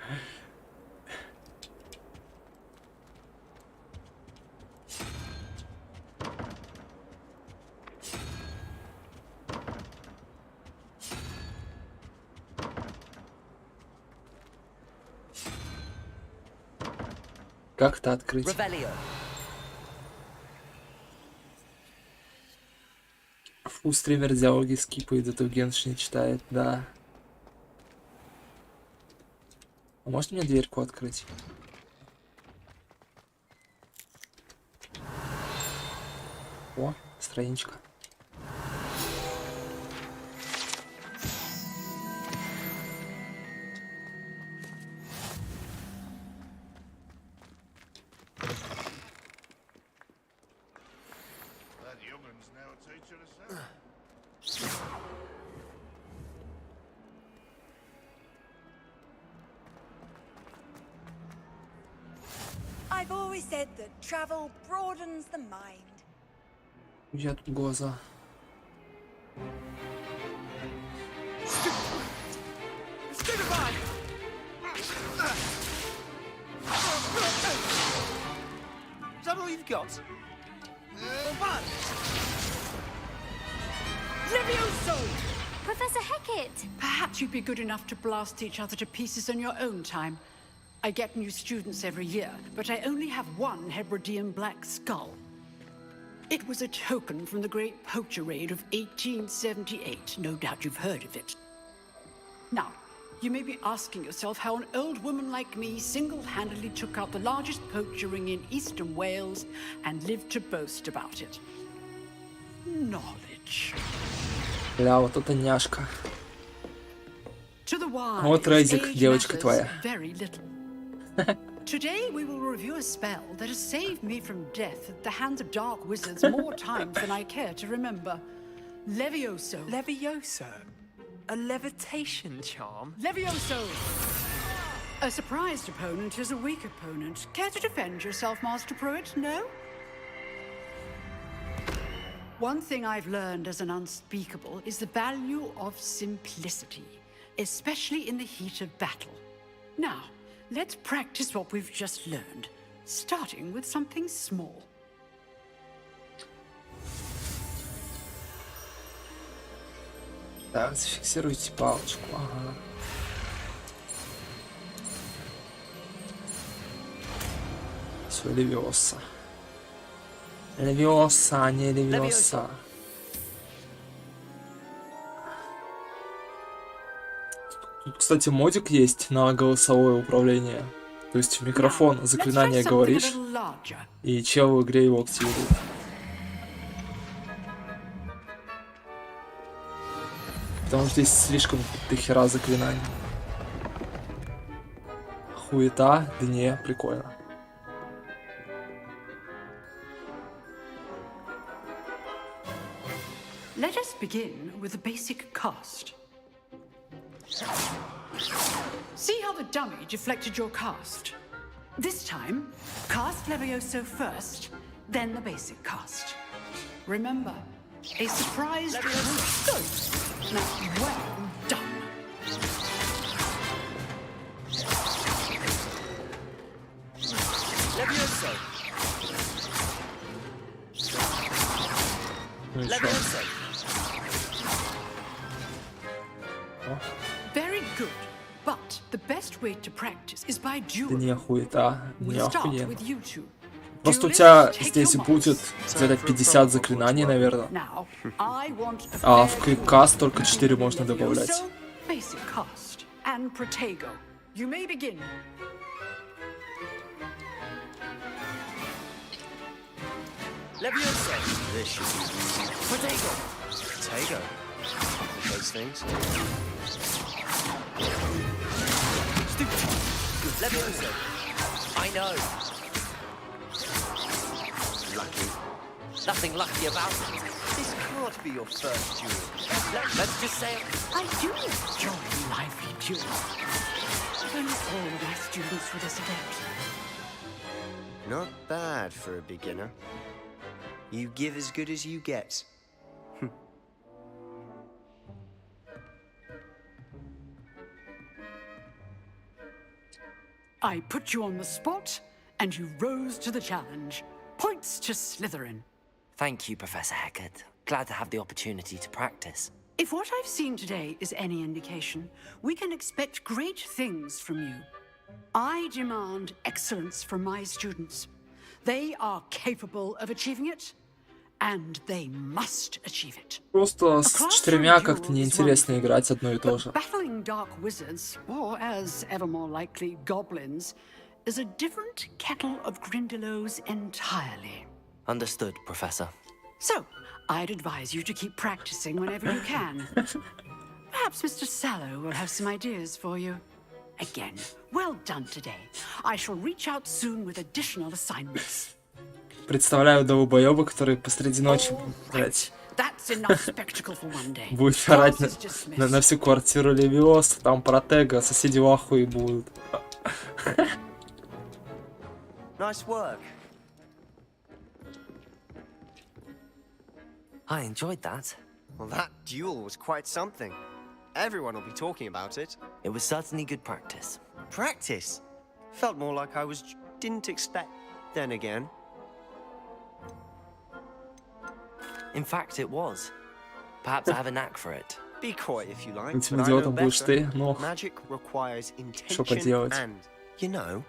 Как это открыть? Revelio. Фу, стример диалоги скипает, а то Генш не читает, да. А может мне дверьку открыть? О, страничка. I've always said that travel broadens the mind. Я тут глаза. Is that all you've got? One! Levioso! Professor Hecat! Perhaps you'd be good enough to blast each other to pieces in your own time. I get new students every year, but I only have one Hebridean black skull. It was a token from the Great Poacher Raid of 1878. No doubt you've heard of it. Now, you may be asking yourself how an old woman like me single-handedly took out the largest poacher ring in eastern Wales and lived to boast about it. Knowledge. Бля, вот это няшка. To the wise, Вот Рейзик, age девочка matters твоя. very little. Today we will review a spell that has saved me from death at the hands of dark wizards more times than I care to remember. Levioso. Levioso? A levitation charm? Levioso! A surprised opponent is a weak opponent. Care to defend yourself, Master Pruitt? No? One thing I've learned as an unspeakable is the value of simplicity, especially in the heat of battle. Now, let's practice what we've just learned, starting with something small. Так, зафиксируйте палочку. Ага. Все, Левиоса. Левиоса, а не Левиоса. Тут, кстати, модик есть на голосовое управление. То есть в микрофон заклинание говоришь, и чел в игре его активирует. Потому что здесь слишком дохера заклинаний. Хуета, дне, прикольно. Let us begin with the basic cast. See how the dummy deflected your cast? This time, cast Levioso first, then the basic cast. Remember, a surprise good. Now, well done. Levioso! Ну и чё? Very good. But the best way to practice is by Да dueling. не хуета, не We'll start охуенно. with you two. Просто у Duelists, тебя take здесь your будет marks. где-то 50 заклинаний, наверное. Now, I want a А fair в duel Квиккаст только 4 можно between добавлять. Levioso, Basic Cast, and Protego. You may begin. Levioso. This should be easy. Protego. Potato. Those things. Levioso. I know. Lucky. Nothing lucky about it. This can't be your first duel. Let's just say I do enjoy lively duels. Only all my students were this adept. Not bad for a beginner. You give as good as you get. I put you on the spot, and you rose to the challenge. Points to Slytherin. Thank you, Professor Hecat. Glad to have the opportunity to practice. If what I've seen today is any indication, we can expect great things from you. I demand excellence from my students. They are capable of achieving it, and they must achieve it. Просто с 4 как-то неинтересно играть одно и то же. Battling dark wizards, or as ever more likely, goblins, is a different kettle of Grindylows entirely. Understood, Professor. So, I'd advise you to keep practicing whenever you can. Perhaps Mr. Sallow will have some ideas for you. Again, well done today. I shall reach out soon with additional assignments. Представляю долбоёба, который посреди ночи, блядь, That's enough spectacle for one day. будет орать Class is dismissed. на всю квартиру Левиоса, там Протега, соседи в ахуе будут. Nice work. I enjoyed that. Well, that duel was quite something. Everyone will be talking about it. It was certainly good practice. Practice? Felt more like I was... didn't expect... Then again. In fact, it was. Perhaps I have a knack for it. Be coy if you like, Этим but I know идиотом будешь better. ты, но Magic requires что intention поделать. and, you know...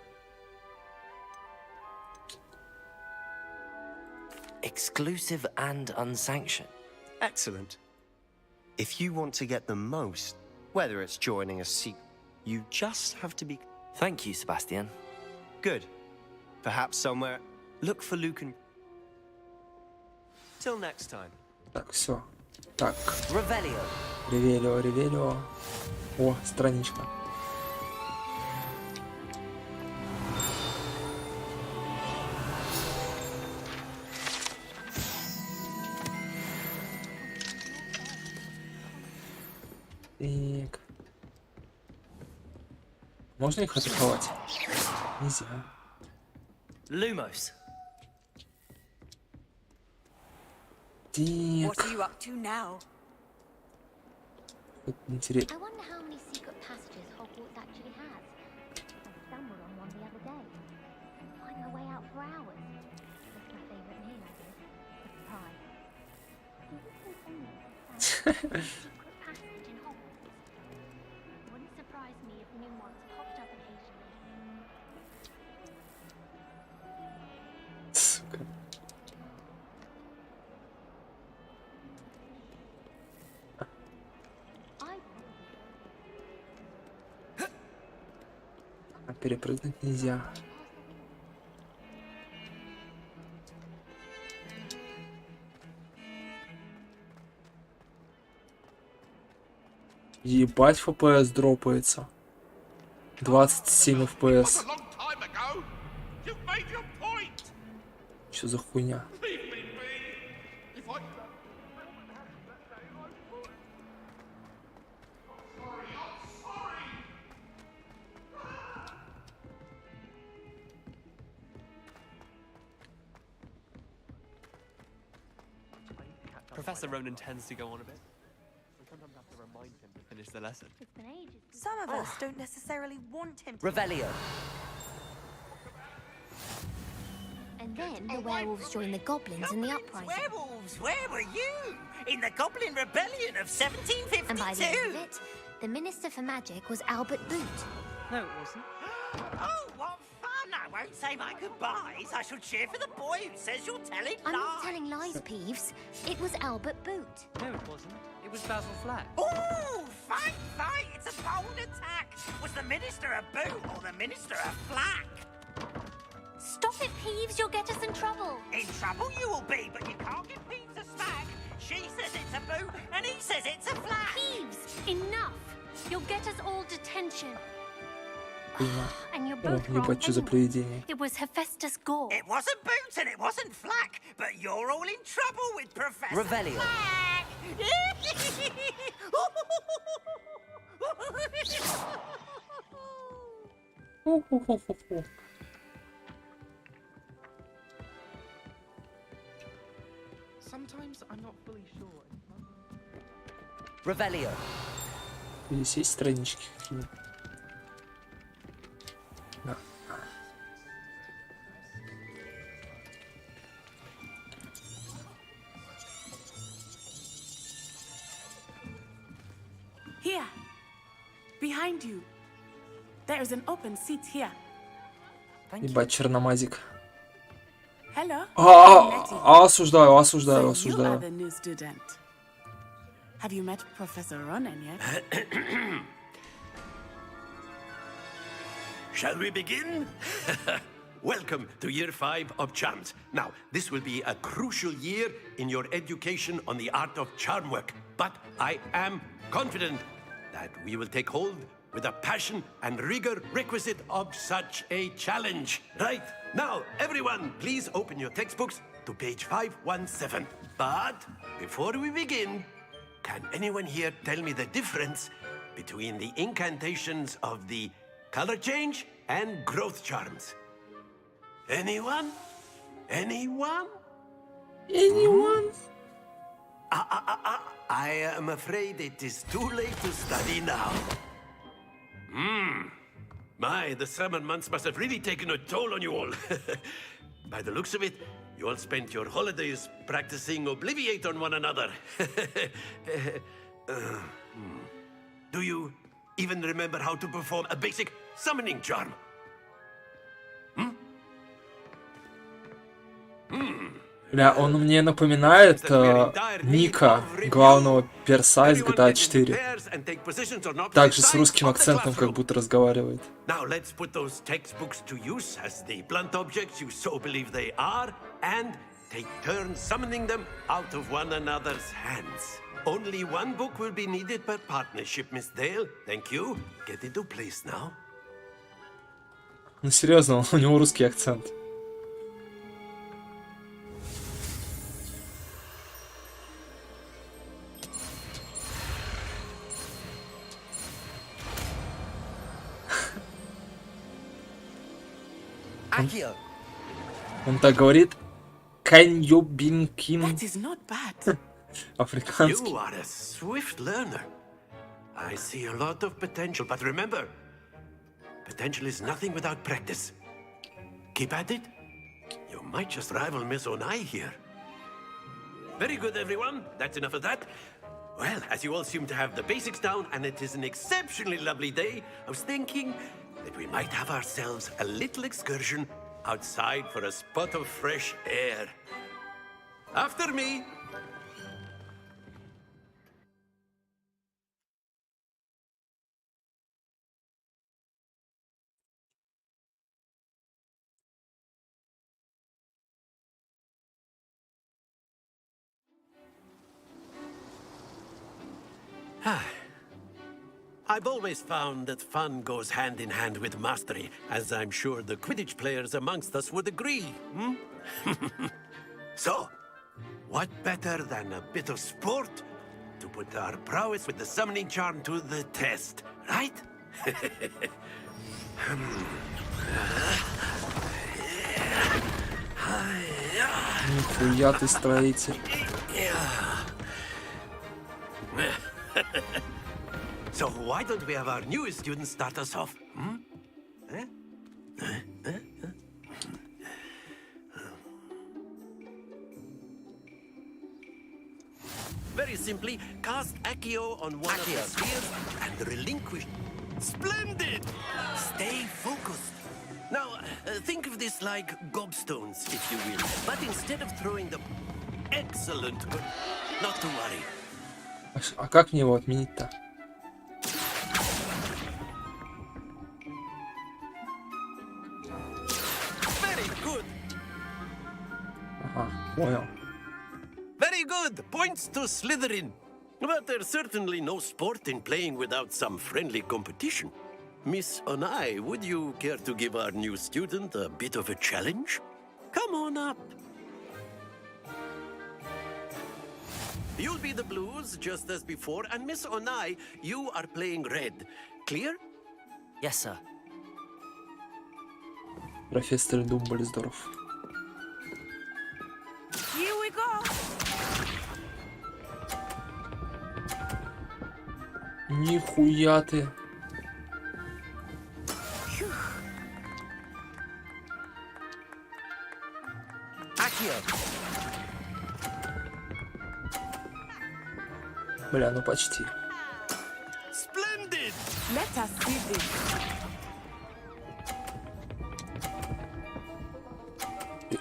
Exclusive and unsanctioned. Excellent. If you want to get the most, whether it's joining a secret, you just have to be... Thank you, Sebastian. Good. Perhaps somewhere... Look for Luke and... Till next time. Так, все. Так. Revelio. Ревелио, Ревелио. О, страничка. Так. Можно их атаковать? Нельзя. Lumos. What Так. are you up to now? Вот интересно. I wonder how many secret passages Hogwarts actually has. I stumbled on one the other day. Find my way out for hours. That's my favourite meal, I did. A surprise. Do you think anyone found a secret passage in Hogwarts? Wouldn't surprise me if new ones popped up occasionally. Сука. А перепрыгнуть нельзя. Ебать, FPS дропается. 27 FPS. Что за хуйня? Professor Ronan tends to go on a bit. Sometimes I have to remind him to finish the lesson. It's been ages. Some of us don't necessarily want him to. Revelio. And And then the werewolves joined the goblins in the uprising. Werewolves, where were you? In the Goblin Rebellion of 1752? And by the end of it, the Minister for Magic was Albert Boot. No, it wasn't. Oh, what fun! I won't say my goodbyes. I shall cheer for the boy who says you're telling I'm lies. not telling lies, Peeves. It was Albert Boot. No, it wasn't. It was Basil Flack. Ooh, fight, fight! It's a bold attack. Was the Minister a boot or the Minister a flack? Stop it, Peeves. You'll get us in trouble. In trouble you will be, but you can't give Peeves a smack. She says it's a boot, and he says it's a flack. Peeves, enough. You'll get us all detention. And you're О, both wrong ебать, что за anyway. привидение. It was Hephaestus Gore. It wasn't boot and it wasn't flack, but you're all in trouble with Professor Revelio. Flack. Sometimes I'm not fully sure. Revelio. Здесь есть странички какие? Да. Here, behind you. There is an open seat here. Ебать, черномазик. Hello. I'm Letty. Осуждаю, осуждаю, So you are осуждаю. the new student. Have you met Professor Ronan yet? Shall we begin? Welcome to year 5 of charms. Now, this will be a crucial year in your education on the art of charm work. But I am confident that we will take hold with the passion and rigor requisite of such a challenge. Right, now, everyone, please open your textbooks to page 517. But before we begin, can anyone here tell me the difference between the incantations of the color change and growth charms? Anyone? Anyone? Anyone? I am afraid it is too late to study now. My, the summer months must have really taken a toll on you all. By the looks of it, you all spent your holidays practicing Obliviate on one another. Do you even remember how to perform a basic summoning charm? Бля, он мне напоминает Ника, главного перса из GTA 4. Также с русским акцентом как будто разговаривает. Now let's put those textbooks to use as the blunt objects you so believe they are, and take turns summoning them out of one another's hands. Only one book will be needed per partnership, Miss Dale. Thank you. Get into place now. Ну серьезно, у него русский акцент. Accio. Он так говорит. Каньёбинкин. That is not bad. Африканский. You are a swift learner. I see a lot of potential, but remember, potential is nothing without practice. Keep at it. You might just rival Miss Onai here. Very good, everyone. That's enough of that. Well, as you all seem to have the basics down, and it is an exceptionally lovely day, I was thinking that we might have ourselves a little excursion outside for a spot of fresh air. After me. I've always found that fun goes hand in hand with mastery, as I'm sure the Quidditch players amongst us would agree. So, what better than a bit of sport to put our prowess with the summoning charm to the test, right? Нихуя ты строитель. So why don't we have our newest student start us off? Very simply, cast Accio on one of the spheres and relinquish. Splendid! Stay focused. Now, think of this like gobstones, if you will. But instead of throwing them... Excellent. Not to worry. А как мне его отменить-то? Very good. Ага, понял. Very good. Points to Slytherin. But there's certainly no sport in playing without some friendly competition. Miss Onai, would you care to give our new student a bit of a challenge? Come on up. You'll be the blues, just as before, and Miss Onai, you are playing red. Clear? Yes, sir. Профессор Думблдорф. Here we go. Нихуя ты. Бля, ну почти. Splendid! Let us see this.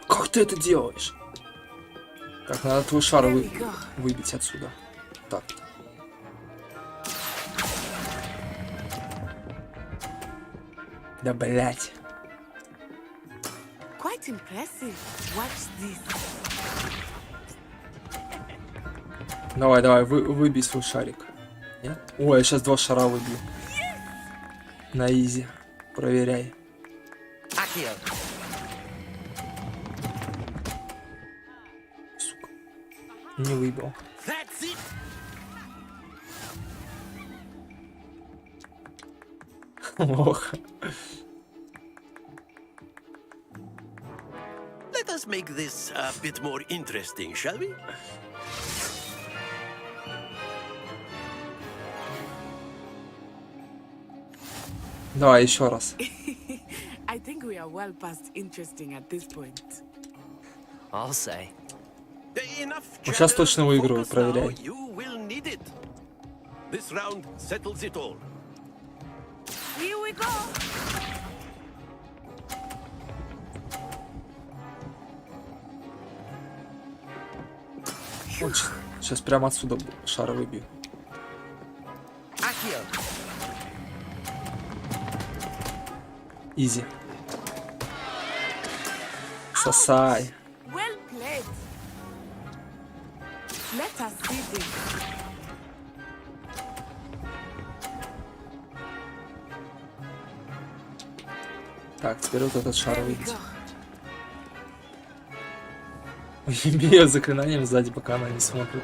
Как ты это делаешь? Так, надо твой шар выбить отсюда. Так. Да блять. Quite impressive. Watch this. Давай, давай, выбей свой шарик. Нет? Ой, я сейчас 2 шара выбью. На изи. Проверяй. Сука. Не выбил. Ох. Let us make this a bit more interesting, shall we? Давай еще раз. I think we are well past interesting at this point. I'll say. Ну, сейчас точно выиграю, проверяй. You will need it. This round settles it all. Here we go. Сейчас прямо отсюда шар выбью. Изи. Сосай. Well played. Let us see this. Так, теперь вот этот шар выбить. Бью заклинанием сзади, пока она не смотрит.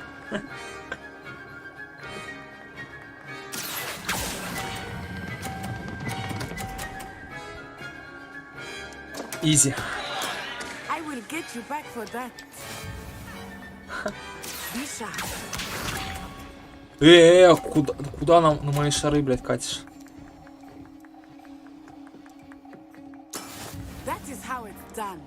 Изи. I will get you back for that. Be sharp. Куда на мои шары, блядь, катишь? That is how it's done.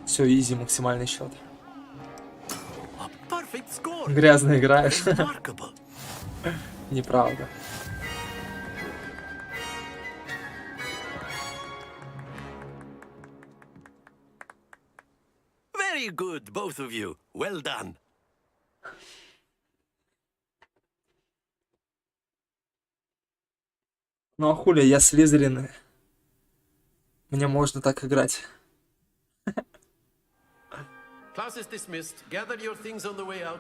Все, изи, максимальный счет. Perfect score. Грязно играешь. Неправда. Very good, both of you. Well done. Ну а хули, я Слизерин. Мне можно так играть. Class is dismissed. Gather your things on the way out.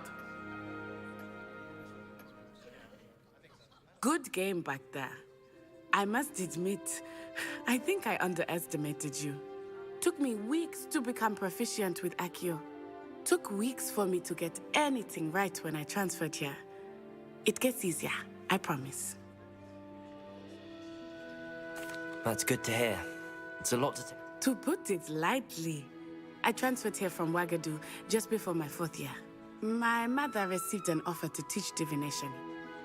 Good game back there. I must admit, I think I underestimated you. Took me weeks to become proficient with Accio. Took weeks for me to get anything right when I transferred here. It gets easier, I promise. That's good to hear. It's a lot to take. To put it lightly, I transferred here from Wagadu just before my 4th year. My mother received an offer to teach divination.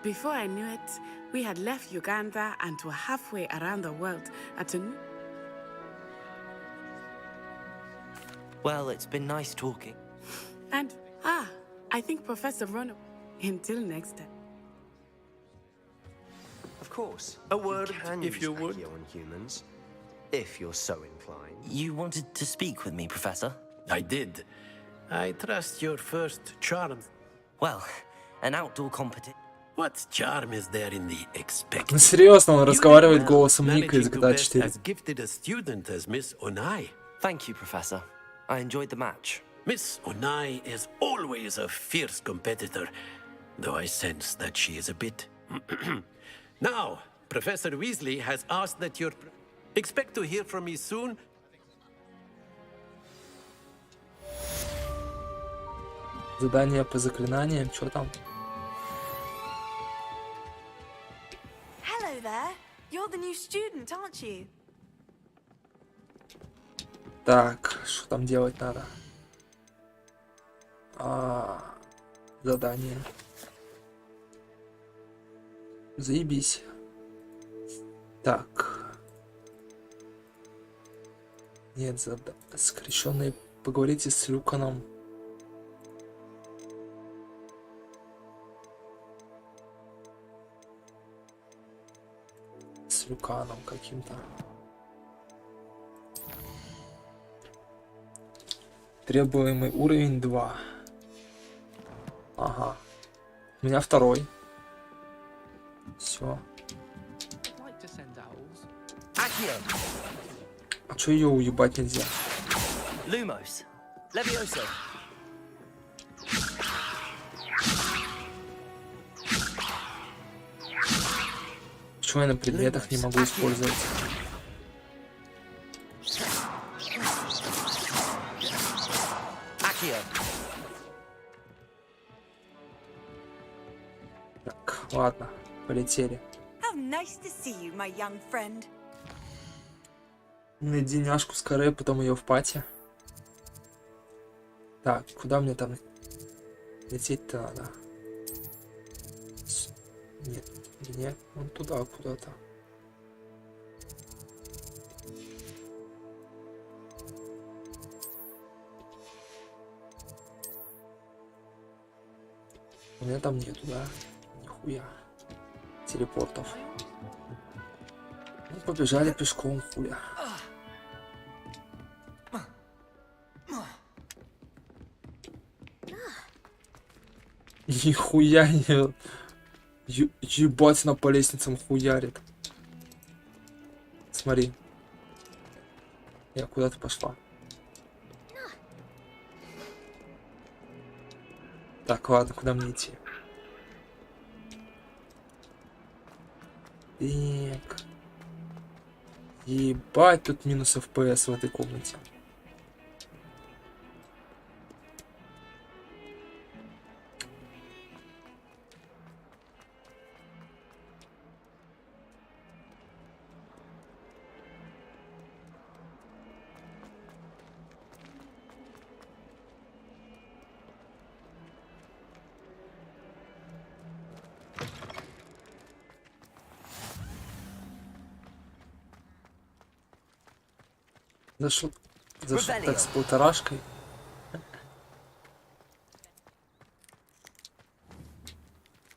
Before I knew it, we had left Uganda and were halfway around the world at a new... Well, it's been nice talking. And, I think Professor Rono... Until next time. Of course. A word, can if use you would. Accio on humans, if you're so inclined. You wanted to speak with me, Professor? I did. I trust your first charm. Well, an outdoor competition. What charm is there in the expected? Ну серьезно, он You did разговаривает well, голосом Ника из managing to GTA best 4. as gifted a student as Miss Onai. Thank you, Professor. I enjoyed the match. Miss Onai is always a fierce competitor, though I sense that she is a bit... Now, Professor Weasley has asked that you expect to hear from me soon. Задание по заклинаниям, что там? Hello there. You're the new student, aren't you? Так, что там делать надо? Задание. Заебись. Так. Нет, скрещенные. Поговорите с Люканом. С Люканом каким-то. Требуемый уровень 2. Ага. У меня второй. Все. А чё ее уебать нельзя? Lumos. Levioso. Почему я на предметах не могу использовать? Так, ладно, полетели. How nice to see you, my young friend. Найди няшку с каре, потом ее в пати. Так, куда мне там лететь-то надо? Нет, нет, вон туда куда-то. У меня там нету, да? Нихуя. Телепортов. Ну, побежали пешком, хуя. Нихуя не... Ебать, она по лестницам хуярит. Смотри. Я куда-то пошла. Так, ладно, куда мне идти? Так. Ебать, тут минус FPS в этой комнате. Зашел так с полторашкой.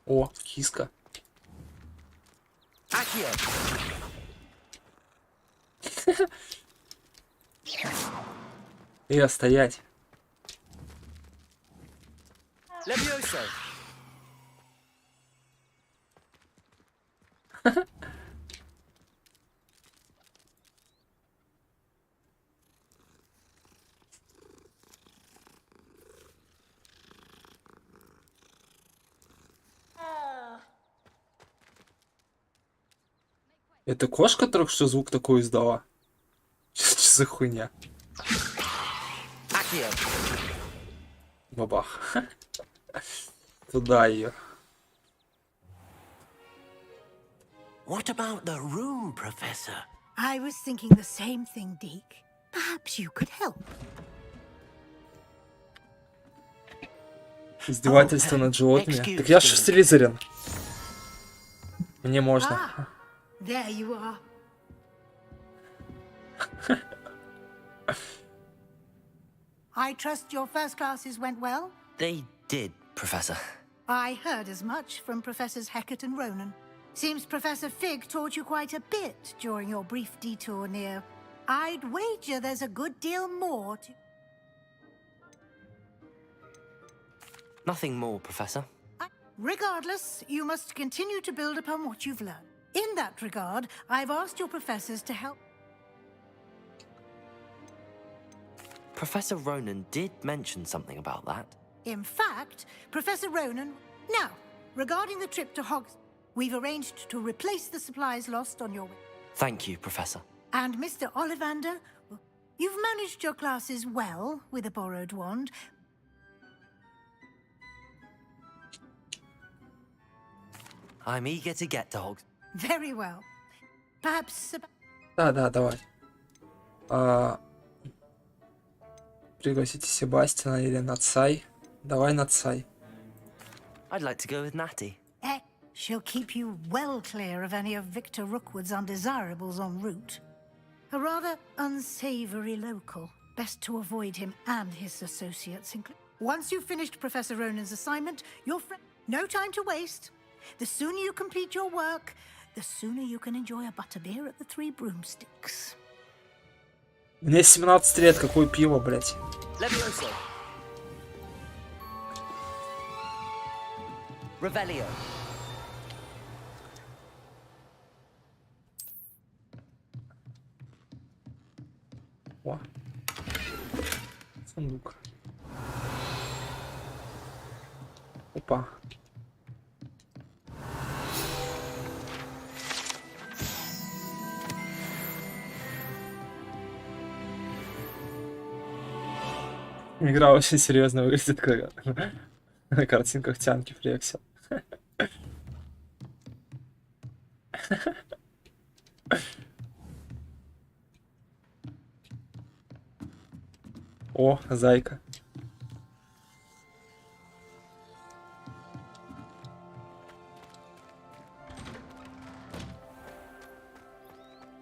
О, киска. Стоять. Levioso. Это кошка только что звук такой издала? Что за хуйня? Бабах. Туда ее. What about the room, Professor? I was thinking the same thing, Deke. Perhaps you could help. Издевательство над животными. Так я же Слизерин. Мне можно. There you are. I trust your first classes went well? They did, Professor. I heard as much from Professors Hecat and Ronan. Seems Professor Fig taught you quite a bit during your brief detour near. I'd wager there's a good deal more to... Nothing more, Professor. Regardless, you must continue to build upon what you've learned. In that regard, I've asked your professors to help... Professor Ronan did mention something about that. In fact, Professor Ronan... Now, regarding the trip to Hogs... We've arranged to replace the supplies lost on your way. Thank you, Professor. And Mr. Ollivander, you've managed your classes well with a borrowed wand. I'm eager to get to Hogs. Very well. Perhaps... Да, давай. Пригласите Себастьяна или Нацай. Давай Нацай. I'd like to go with Natty. She'll keep you well clear of any of Victor Rookwood's undesirables en route. A rather unsavory local. Best to avoid him and his associates. Once you've finished Professor Ronan's assignment, your friend... No time to waste. The sooner you complete your work, the sooner you can enjoy a butterbeer at the Three Broomsticks. Мне 17 лет, какое пиво, блять. Levioso. Revelio. О. Сундук. Опа. Игра очень серьезно выглядит, как на картинках тянки флексил. О, зайка.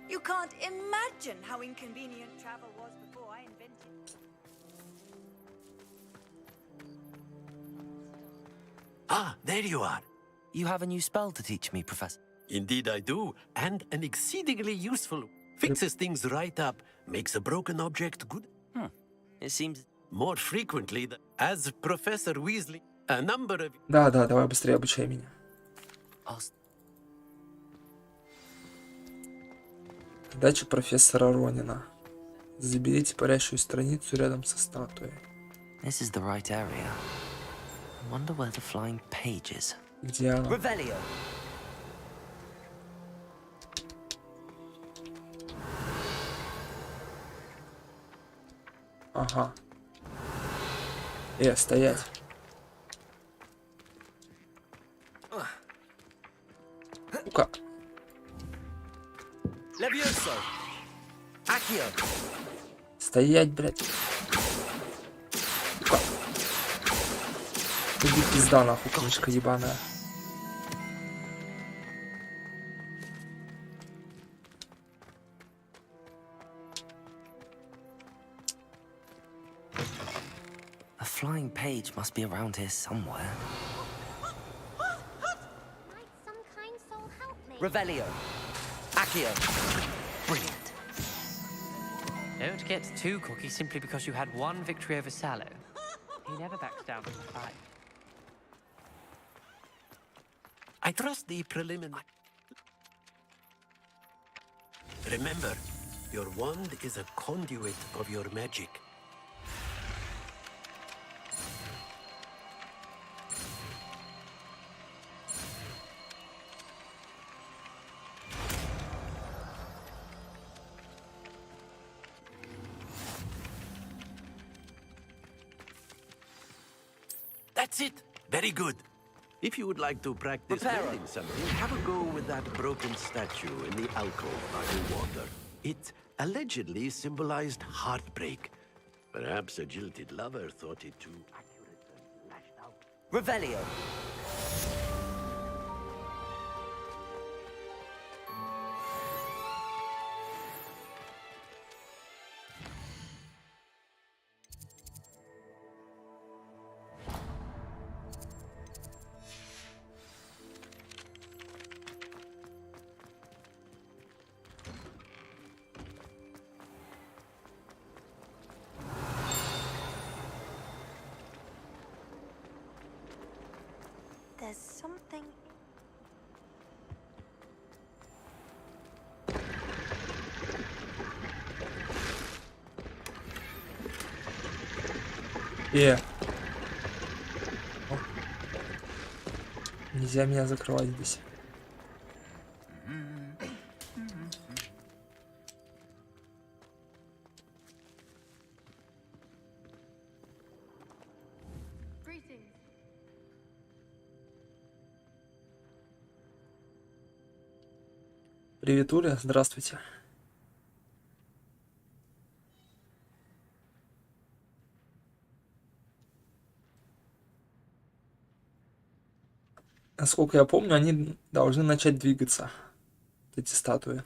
You can't imagine how inconvenient travel was before I invented it. Ah, there you are. You have a new spell to teach me, Professor. Indeed I do, and an exceedingly useful. Fixes things right up, makes a broken object good. It seems... More frequently, as Professor Weasley, a number of... Да, давай быстрее обучай меня. Задача профессора Ронина. Заберите парящую страницу рядом со статуей. This is the right area. I wonder where the flying page is. Где она? Revelio. Ага. Стоять. Ну-ка. Levioso. Accio. Стоять, блядь. Ну-ка. Иди пизда нахуй, книжка ебаная. A flying page must be around here somewhere. Might some kind soul help me? Revelio. Accio. Brilliant. Don't get too cocky simply because you had one victory over Sallow. He never backs down from a fight. I trust the preliminary... Remember, your wand is a conduit of your magic. That's it. Very good. If you would like to practice building something, have a go with that broken statue in the alcove by the water. It allegedly symbolized heartbreak. Perhaps a jilted lover thought it too accurate and lashed out. Revelio. There's something. О. Нельзя меня закрывать здесь. Привет, Уля, здравствуйте. Насколько я помню, они должны начать двигаться, эти статуи.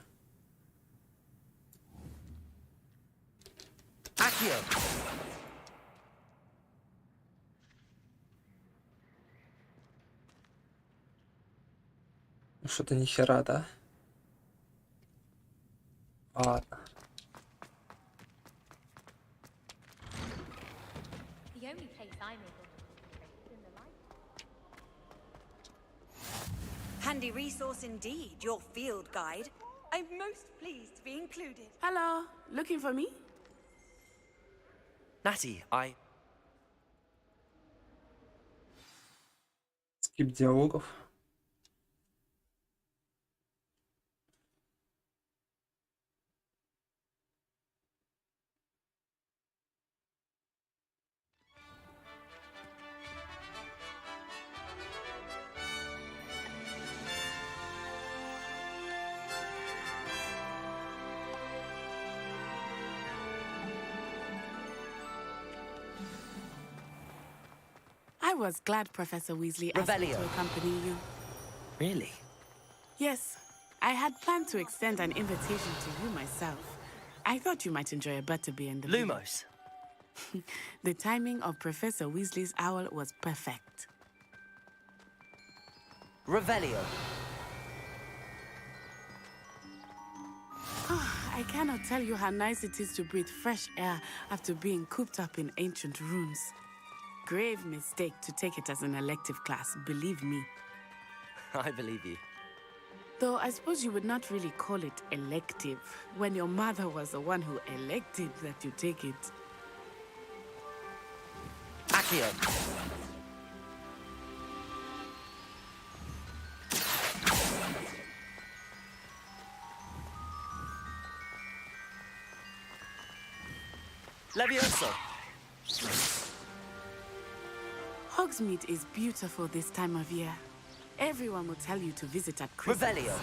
Ну, что-то ни хера, да? Ладно. The only place I'm able to in the light. Handy resource indeed, your field guide. I'm most pleased to be included. Hello, looking for me? Natty, Скип диалогов. I was glad Professor Weasley asked me to Revelio. accompany you. Really? Yes, I had planned to extend an invitation to you myself. I thought you might enjoy a butterbeer in the Lumos. The timing of Professor Weasley's owl was perfect. Revelio. I cannot tell you how nice it is to breathe fresh air after being cooped up in ancient ruins. Grave mistake to take it as an elective class, believe me. I believe you. Though I suppose you would not really call it elective when your mother was the one who elected that you take it. Accio. Levioso. Hogsmeade is beautiful this time of year. Everyone will tell you to visit at Christmas. Revelio.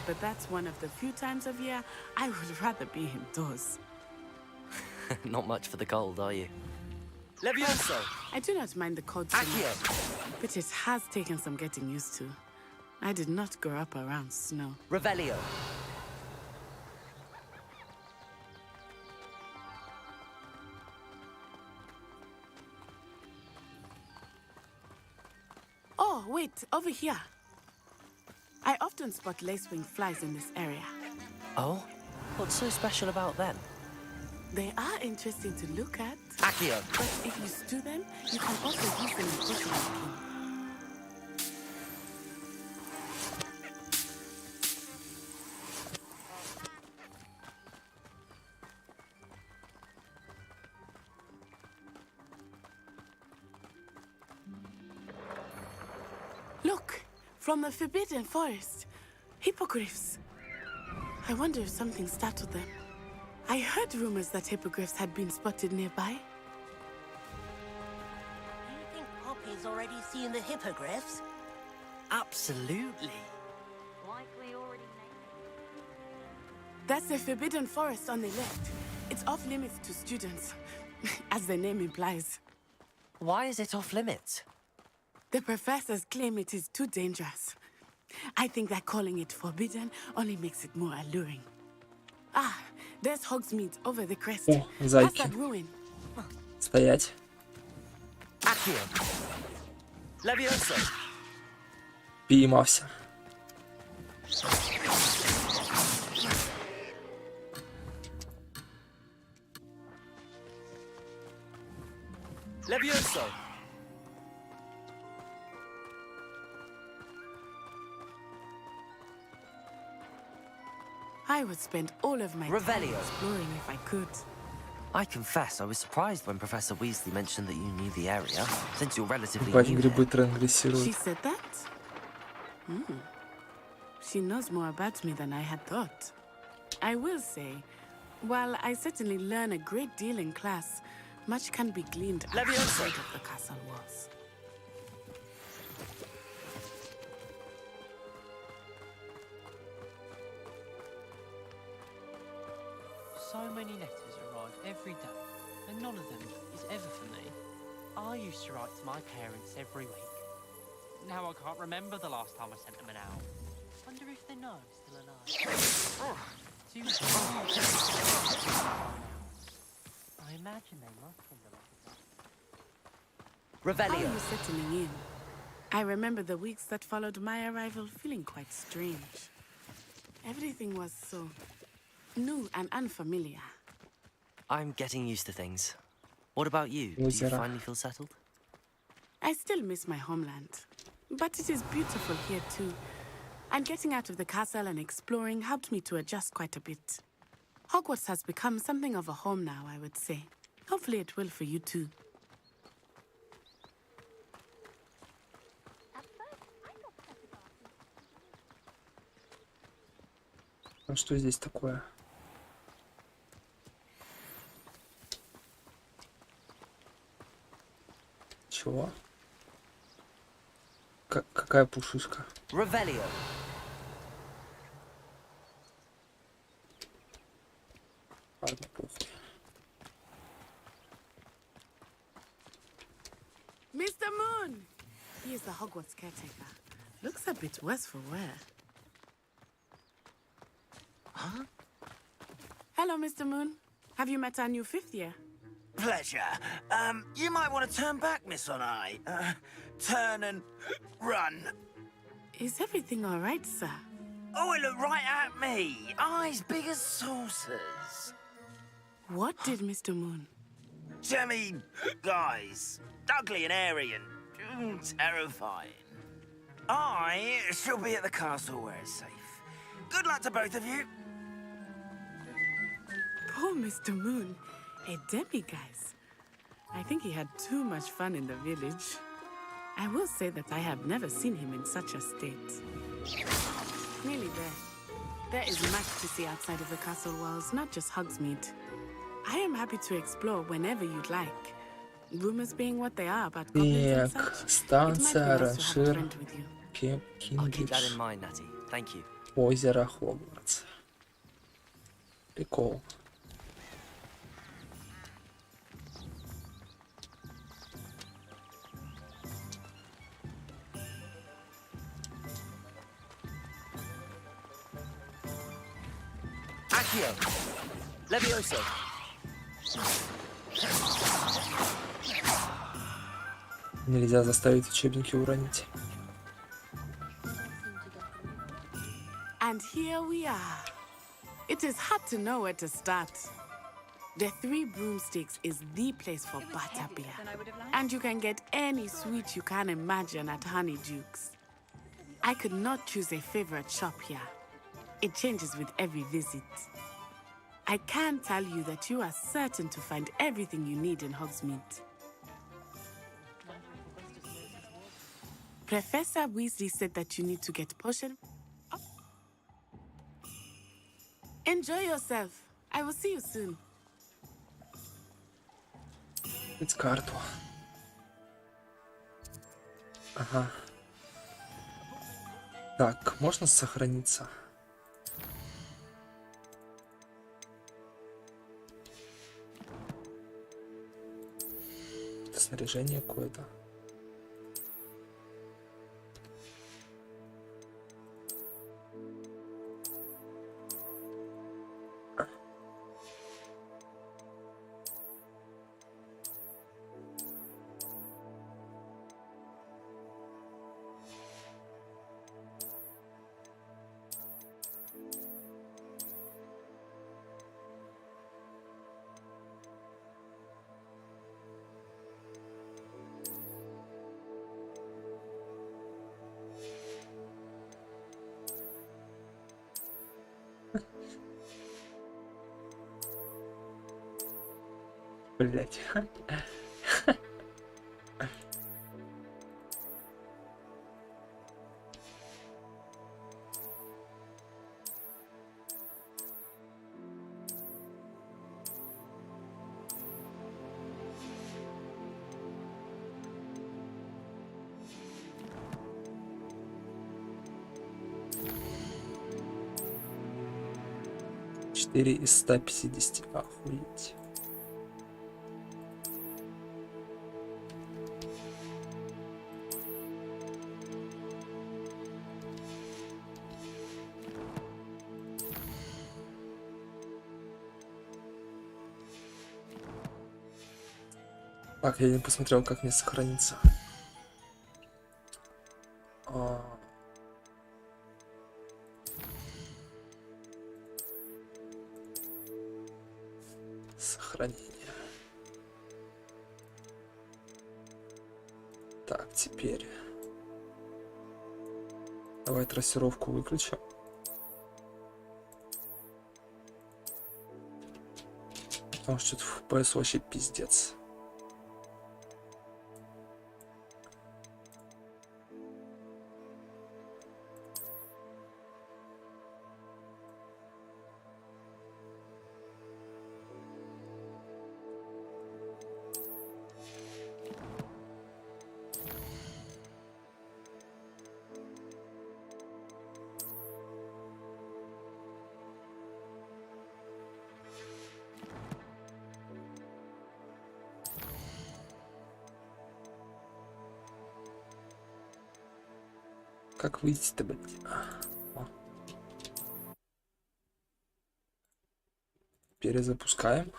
But that's one of the few times of year I would rather be indoors. Not much for the cold, are you? Levioso. I do not mind the cold so much, but it has taken some getting used to. I did not grow up around snow. Revelio. Oh, wait, over here. I often spot lacewing flies in this area. Oh? What's so special about them? They are interesting to look at. Accio. But if you stew them, you can also use them in cooking making. Look, from the Forbidden Forest. Hippogriffs. I wonder if something startled them. I heard rumors that hippogriffs had been spotted nearby. You think Poppy's already seen the hippogriffs? Absolutely. Likely already That's the Forbidden Forest on the left. It's off limits to students, as the name implies. Why is it off limits? The professors claim it is too dangerous. I think that calling it forbidden only makes it more alluring. Ah, there's Hogsmeade over the crest. О, Past зайки. that ruin. Стоять. Accio. Levioso. Поймался. Levioso. I would spend all of my time Revelio. exploring if I could. I confess I was surprised when Professor Weasley mentioned that you knew the area, since you're relatively Ебать, new грибы here. трансгрессируют. She said that? Hmm. She knows more about me than I had thought. I will say, while I certainly learn a great deal in class, much can be gleaned outside of the castle walls. So many letters arrive every day, and none of them is ever for me. I used to write to my parents every week. Now I can't remember the last time I sent them an owl. Wonder if they know I'm still alive. I imagine they must send the letters out. How are you settling in? I remember the weeks that followed my arrival feeling quite strange. Everything was so new and unfamiliar. I'm getting used to things. What about you? Do you finally feel settled? I still miss my homeland, but it is beautiful here too. And getting out of the castle and exploring helped me to adjust quite a bit. Hogwarts has become something of a home now, I would say. Hopefully it will for you too. А что здесь такое? Чего? Какая пушишка? Revelio. Ладно, похуй. Mr. Moon! He is the Hogwarts caretaker. Looks a bit worse for wear. Huh? Hello, Mr. Moon. Have you met our new fifth year? Pleasure. You might want to turn back, Miss Onai. Turn and run. Is everything all right, sir? Oh, it looked right at me. Eyes big as saucers. What did Mr. Moon? Jemmy, guys. Ugly and airy and terrifying. I shall be at the castle where it's safe. Good luck to both of you. Poor Mr. Moon. A demiguise. I think he had too much fun in the village. I will say that I have never seen him in such a state. Nearly there. There is much to see outside of the castle walls, not just Hogsmeade. I am happy to explore whenever you'd like. Rumors being what they are about goblins and Так, such, станция, it might be nice to have a ранжир, friend with you. I'll keep that in Кингридж, mind, Natty. Thank you. озеро Хогвартс. Прикол. Accio. Levioso. Нельзя заставить учебники уронить. And here we are. It is hard to know where to start. The Three Broomsticks is the place for butterbeer. And you can get any sweet you can imagine at Honeyduke's. I could not choose a favorite shop here. It changes with every visit. I can tell you that you are certain to find everything you need in Hogsmeade. Professor Weasley said that you need to get potion. Oh. Enjoy yourself. I will see you soon. Открыть карту. Ага. Так, можно сохраниться? Это снаряжение какое-то. Блять. Четыре из 150. Охуеть. Так, я не посмотрел, как мне сохранится. Сохранение. Так, теперь. Давай трассировку выключим. Потому что что-то в FPS вообще пиздец. Как выйти-то, блядь? Перезапускаем.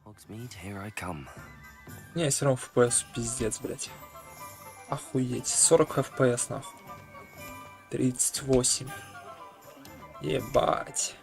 Hogsmeade, here I come. Не, все равно FPS пиздец, блядь. Охуеть. 40 FPS, нахуй. 38. Ебать.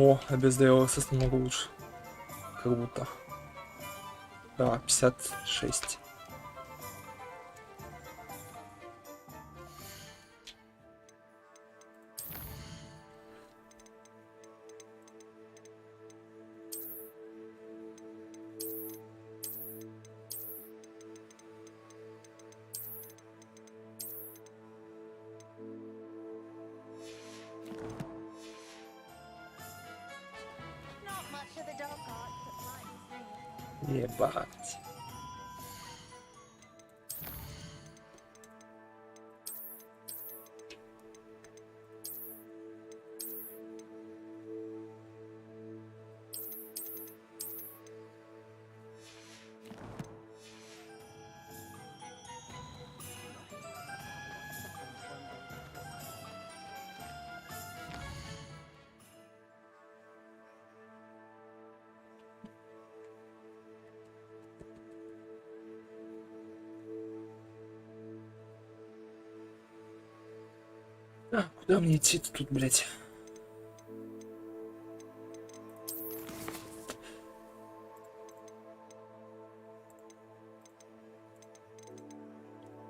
О, а без DLSS намного лучше. Как будто. Да, 56. Not much of the dog art, but like the Ебать. Куда мне идти-то тут, блядь?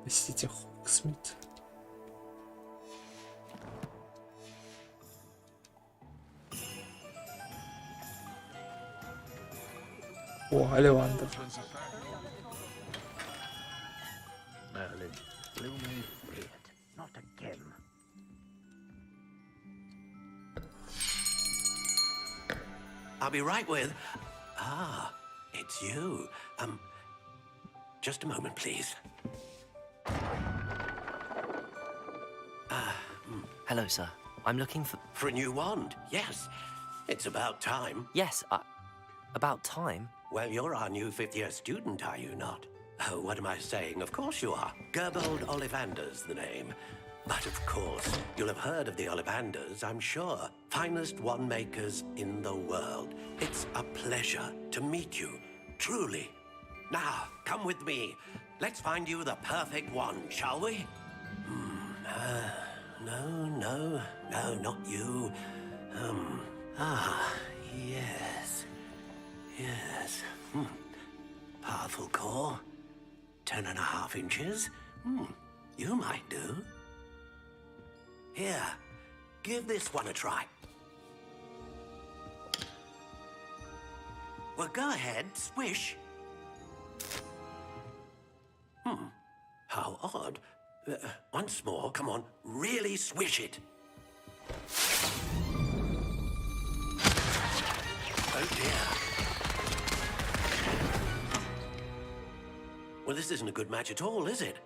Посетите Хоксмит. О, Оливандр. Merlin, blew me free it. Not again. I'll be right with... Ah, it's you. Just a moment, please. Hello, sir. I'm looking for... For a new wand, yes. It's about time. Yes, about time? Well, you're our new fifth-year student, are you not? Oh, what am I saying? Of course you are. Gerbold Ollivander's the name. But of course, you'll have heard of the Ollivanders, I'm sure. Finest wand makers in the world. It's a pleasure to meet you, truly. Now, come with me. Let's find you the perfect wand, shall we? No, not you. Yes. Yes. Powerful core. 10.5 inches. You might do. Here, give this one a try. Well, go ahead, swish. How odd. Once more, come on, really swish it. Oh dear. Well, this isn't a good match at all, is it?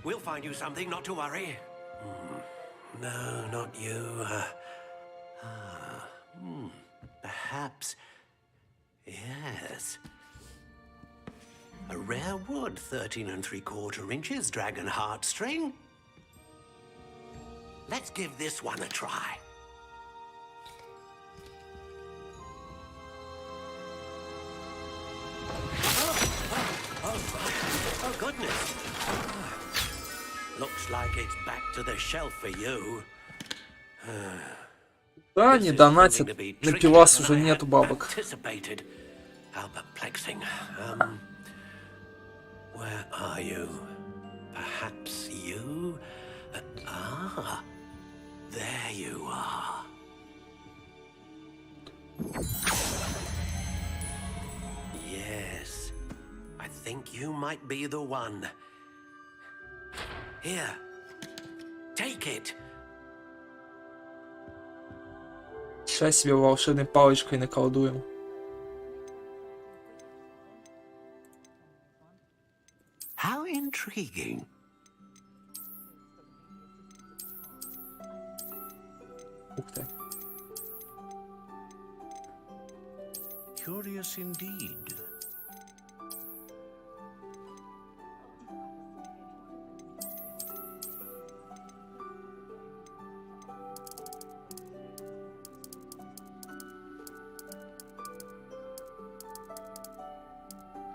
We'll find you something, not to worry. No, not you. Perhaps... Yes. A rare wood, 13 3/4 inches, dragon heartstring. Let's give this one a try. Oh, goodness. Looks like it's back to the shelf for you. Да, не донатят. На пивас уже нету бабок. How perplexing. Where are you? Perhaps you? There you are. Yes, I think you might be the one. Here, take it. Сейчас себе волшебной палочкой наколдуем. How intriguing. Ух ты. Curious indeed.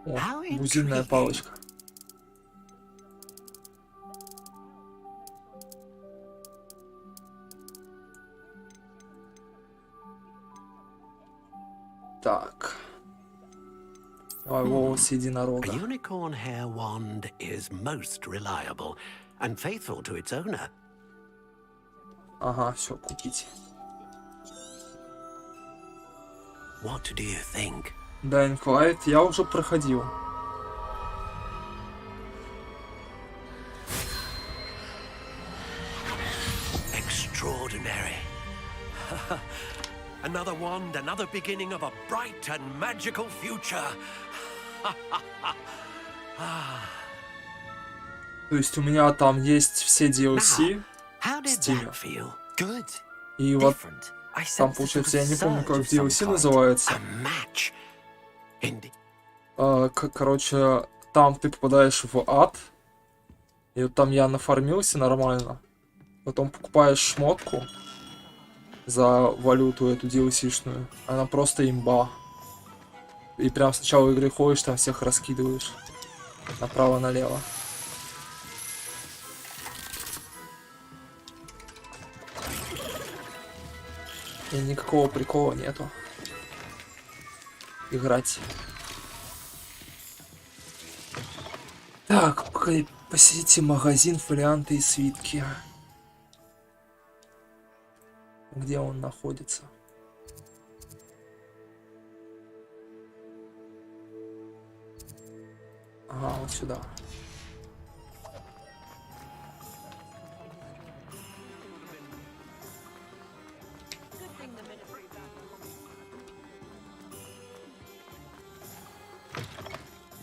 О, бузинная палочка. Так. Давай волос единорога. A unicorn hair wand is most reliable and faithful to its owner. Ага, все, купить. What do you think? Dying Light я уже проходил. Extraordinary. Another wand, another beginning of a bright and magical future. То есть у меня там есть все DLC How в did Steam. that feel? Good. И вот I там, sense a получается, sort я of не помню, как surge of some DLC kind. называется. Match. Короче, там ты попадаешь в ад. И вот там я нафармился нормально. Потом покупаешь шмотку за валюту эту DLC-шную. Она просто имба. И прям с начала игры ходишь, там всех раскидываешь. Направо-налево. И никакого прикола нету. Играть. Так, посетите магазин, фолианты и свитки. Где он находится? Ага, вот сюда.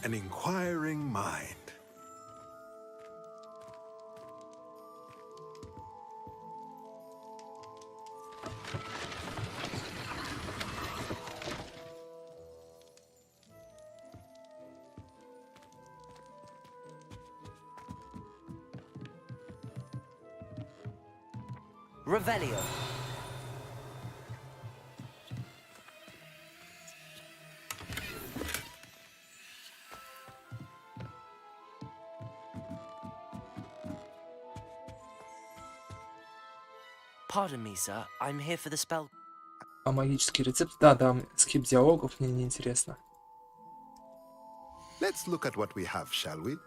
An inquiring mind. Revelio. Pardon me, sir. I'm here for the spell. А магический рецепт? Да, да, скип диалогов мне не интересно. Let's look at what we have, shall we?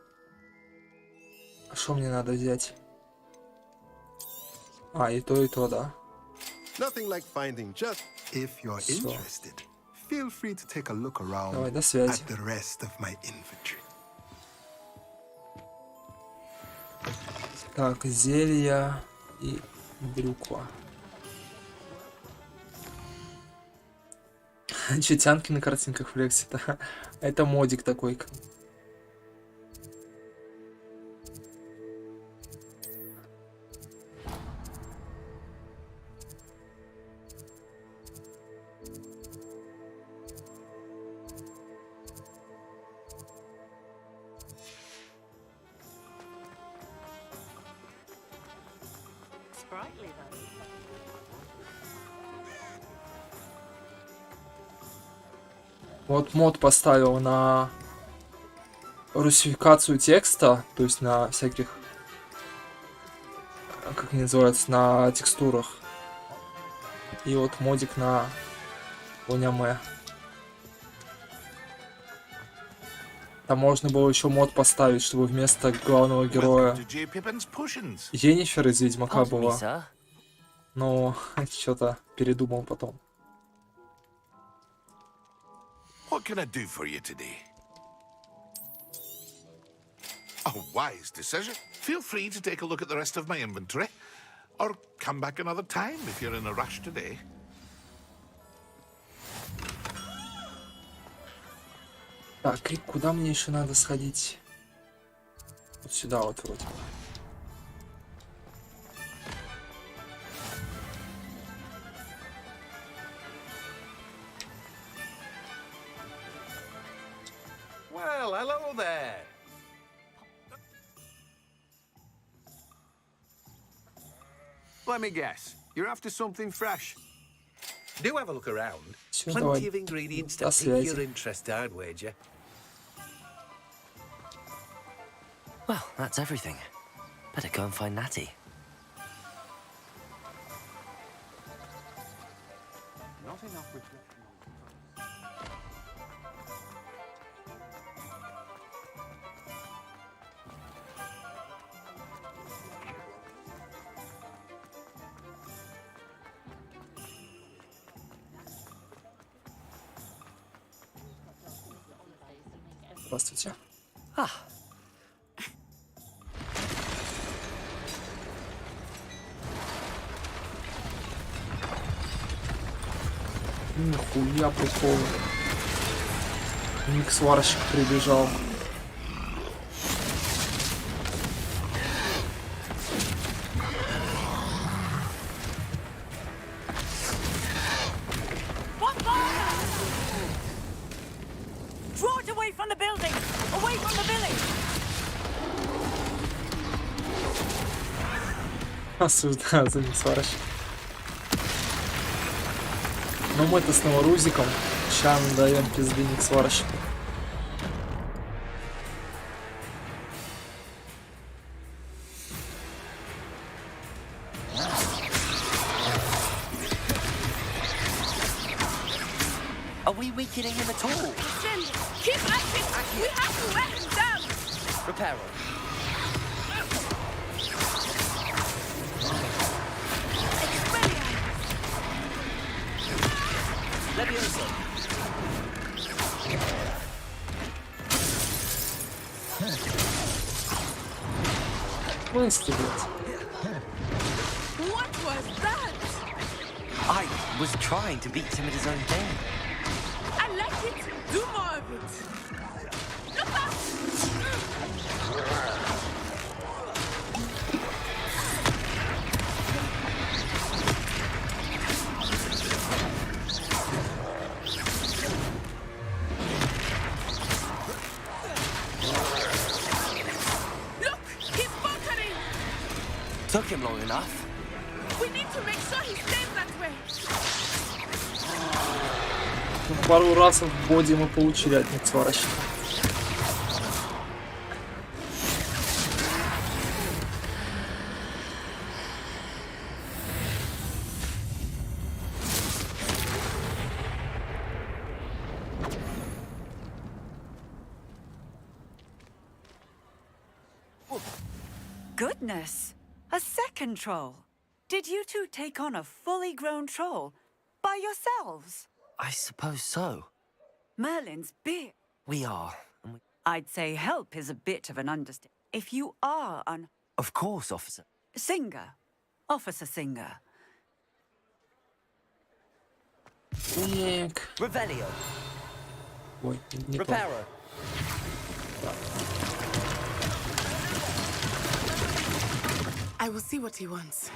А что мне надо взять? А, и то, да. Nothing like finding just if you're interested. Feel free to take a look around Давай, до связи. at the rest of my inventory. Так, зелья и брюква. Че, тянки на картинках флексит? Это модик такой. Sprightly, though. Вот мод поставил на русификацию текста, то есть на всяких, как они называются, на текстурах. И вот модик на аниме. Там можно было еще мод поставить, чтобы вместо главного героя Енифер из Ведьмака была. Но что-то передумал потом. What can I do for you today? A wise decision. Feel free to take a look at the rest of my inventory, or come back another time if you're in a rush today. Так, и куда мне еще надо сходить? Вот сюда вот вроде. Well, hello there. Let me guess. You're after something fresh. Do have a look around. Всё, Plenty давай. of ingredients to До pique связи. your interest, I'd wager. Well, that's everything. Better go and find Natty. Not enough reflection on Здравствуйте. Нихуя прикол. Ник сварщик прибежал. Draw it away from the building! Away from the village! Осуждаю за Ник сварщик. Но мы-то с Новорузиком. Ща даем пизды Ник сварщику. Are we weakening him at all? Keep at it! We have to wear him down! Reparo. Levioso. Выстрелить. What was that? I was trying to beat him at his own game. I like it. Do more of it. Look out! Look, he's bunkering. Took him long enough. We need to make sure he stays that way. Ну, пару раз в боди мы получили от Ник сварщика. Goodness! A second troll. Did you two take on a fully grown troll by yourselves? I suppose so. Merlin's big. We are. I'd say help is a bit of an understatement. If you are an Of course, officer. Singer, Officer Singer. Ник. Revelio. Ой, не то. Reparo. I will see what he wants.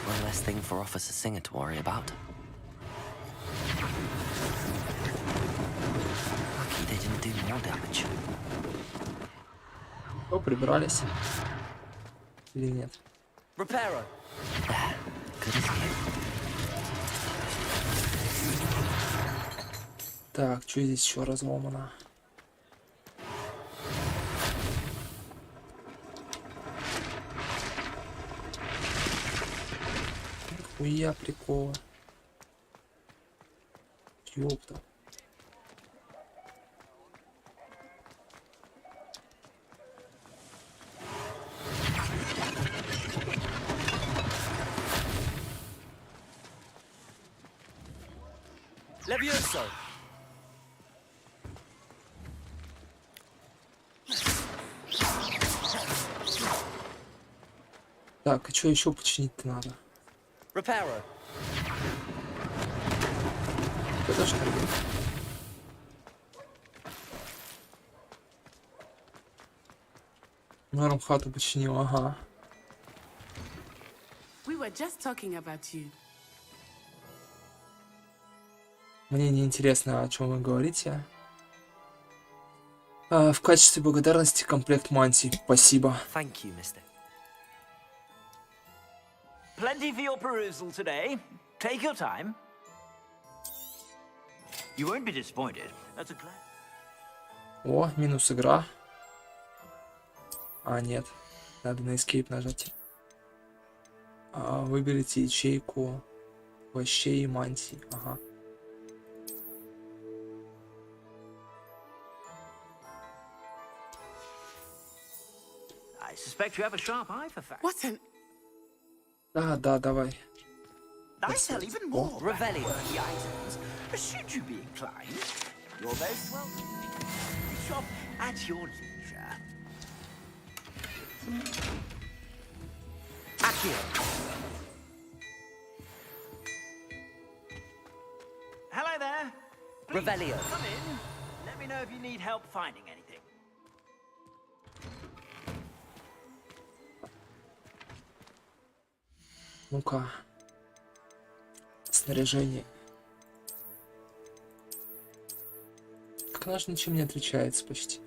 One less thing for Officer Singer to worry about. Lucky they didn't do more damage. О, прибрались. Или нет? Reparo. Good as new. Так, что здесь еще разломано? Хуя прикола. Ёпта. Levioso. Так, а что еще починить-то надо? Reparo. Это что ли? Наверное, хату починил, ага. We were just talking about you. Мне не интересно, о чем вы говорите. В качестве благодарности комплект мантий. Спасибо. Thank you, mister. Plenty for your perusal today. Take your time. You won't be disappointed. That's a class. О, минус игра. А, нет. Надо на escape нажать. Выберите ячейку плащей и мантий. Ага. I suspect you have a sharp eye for facts. What an Да, давай. I sell even more Revelio items. Should you be inclined, you're most welcome. Shop at your leisure. Akio. Hello there. Please, Revelio. come in. Let me know if you need help finding anything. Ну-ка. Снаряжение. Как наш ничем не отличается почти.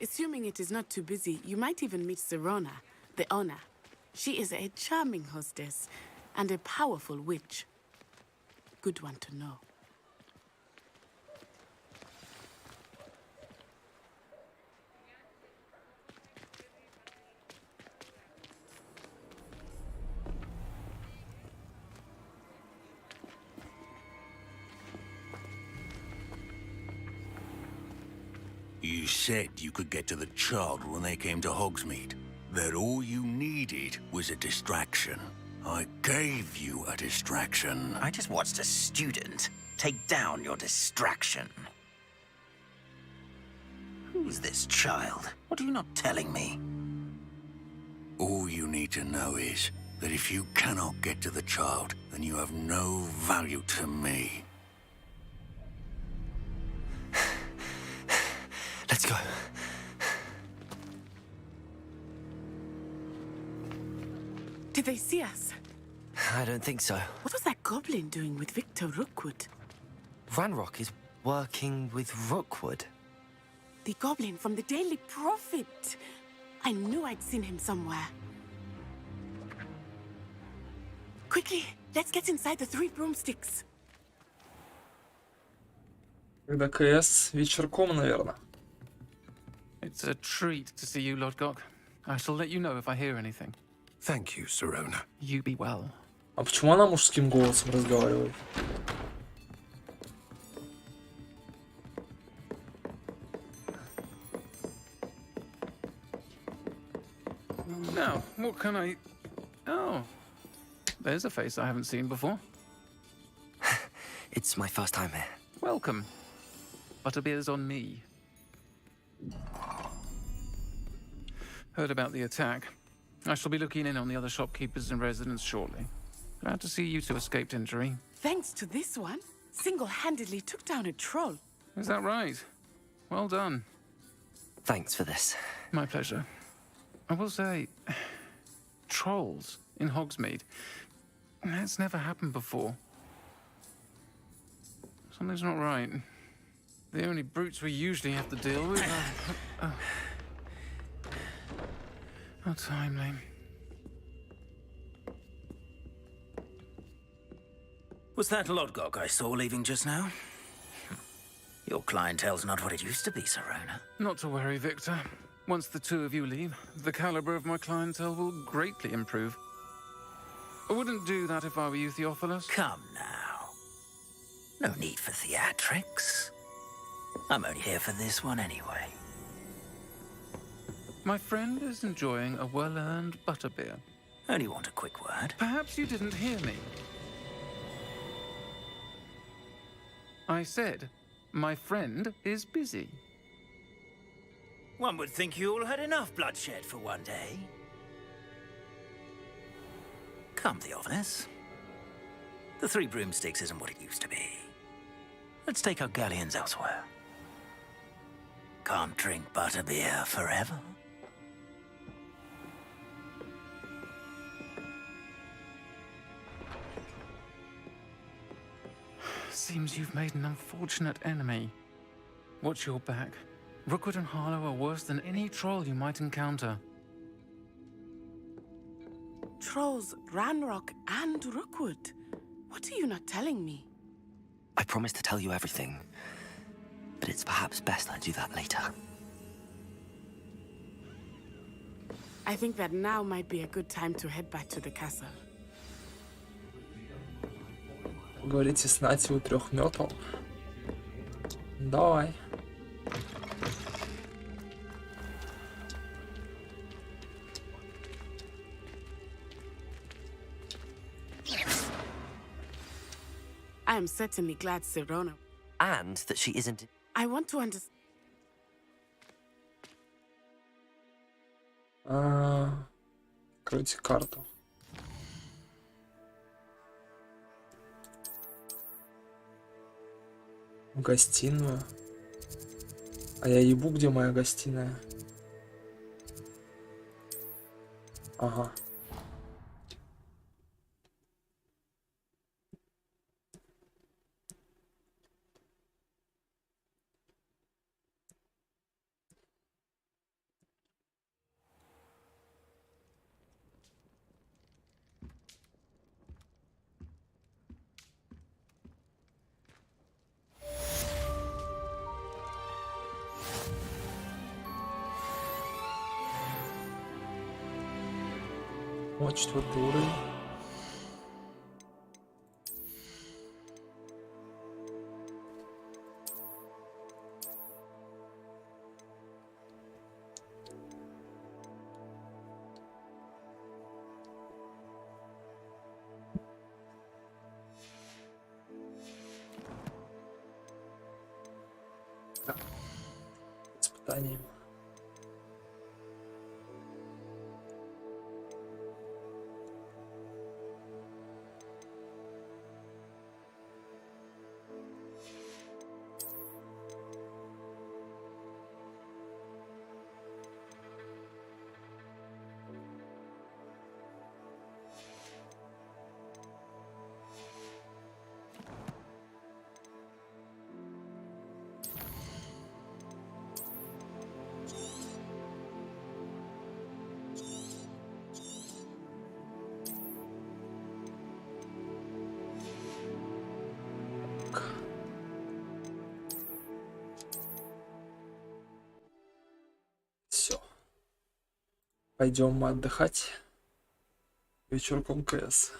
Assuming it is not too busy, you might even meet Serona, the owner. She is a charming hostess and a powerful witch. Good one to know. You said you could get to the child when they came to Hogsmeade. That all you needed was a distraction. I gave you a distraction. I just watched a student take down your distraction. Who's this child? What are you not telling me? All you need to know is that if you cannot get to the child, then you have no value to me. Let's go. Did they see us? I don't think so. What was that goblin doing with Victor Rookwood? Ranrock is working with Rookwood. The goblin from the Daily Prophet. I knew I'd seen him somewhere. Quickly, let's get inside the 3 broomsticks. Когда КС вечерком, наверное. It's a treat to see you, Lodgok. I shall let you know if I hear anything. Thank you, Serona. You be well. А почему она мужским голосом разговаривает? Now, what can I... Oh, there's a face I haven't seen before. It's my first time here. Welcome. Butterbeer's on me. Heard about the attack. I shall be looking in on the other shopkeepers and residents shortly. Glad to see you two escaped injury. Thanks to this one, single-handedly took down a troll. Is that right? Well done. Thanks for this. My pleasure. I will say, trolls in Hogsmeade. That's never happened before. Something's not right. The only brutes we usually have to deal with are... How timely. Was that Lodgok I saw leaving just now? Your clientele's not what it used to be, Serona. Not to worry, Victor. Once the two of you leave, the caliber of my clientele will greatly improve. I wouldn't do that if I were you, Theophilus. Come now. No need for theatrics. I'm only here for this one anyway. My friend is enjoying a well-earned butterbeer. Only want a quick word. Perhaps you didn't hear me. I said, my friend is busy. One would think you all had enough bloodshed for one day. Come, Theophilus. The 3 broomsticks isn't what it used to be. Let's take our galleons elsewhere. Can't drink butterbeer forever. Seems you've made an unfortunate enemy. Watch your back. Rookwood and Harlow are worse than any troll you might encounter. Trolls, Ranrock, and Rookwood. What are you not telling me? I promised to tell you everything, but it's perhaps best I do that later. I think that now might be a good time to head back to the castle. Говорите, снати у 3 метл. Давай. I am certainly glad Sirona. And that she isn't... I want to understand. Откройте карту. В гостиную. А я ебу, где моя гостиная. Ага. Вот 4-й уровень. Так. Испытание. Все. Пойдем мы отдыхать. Вечерком КС.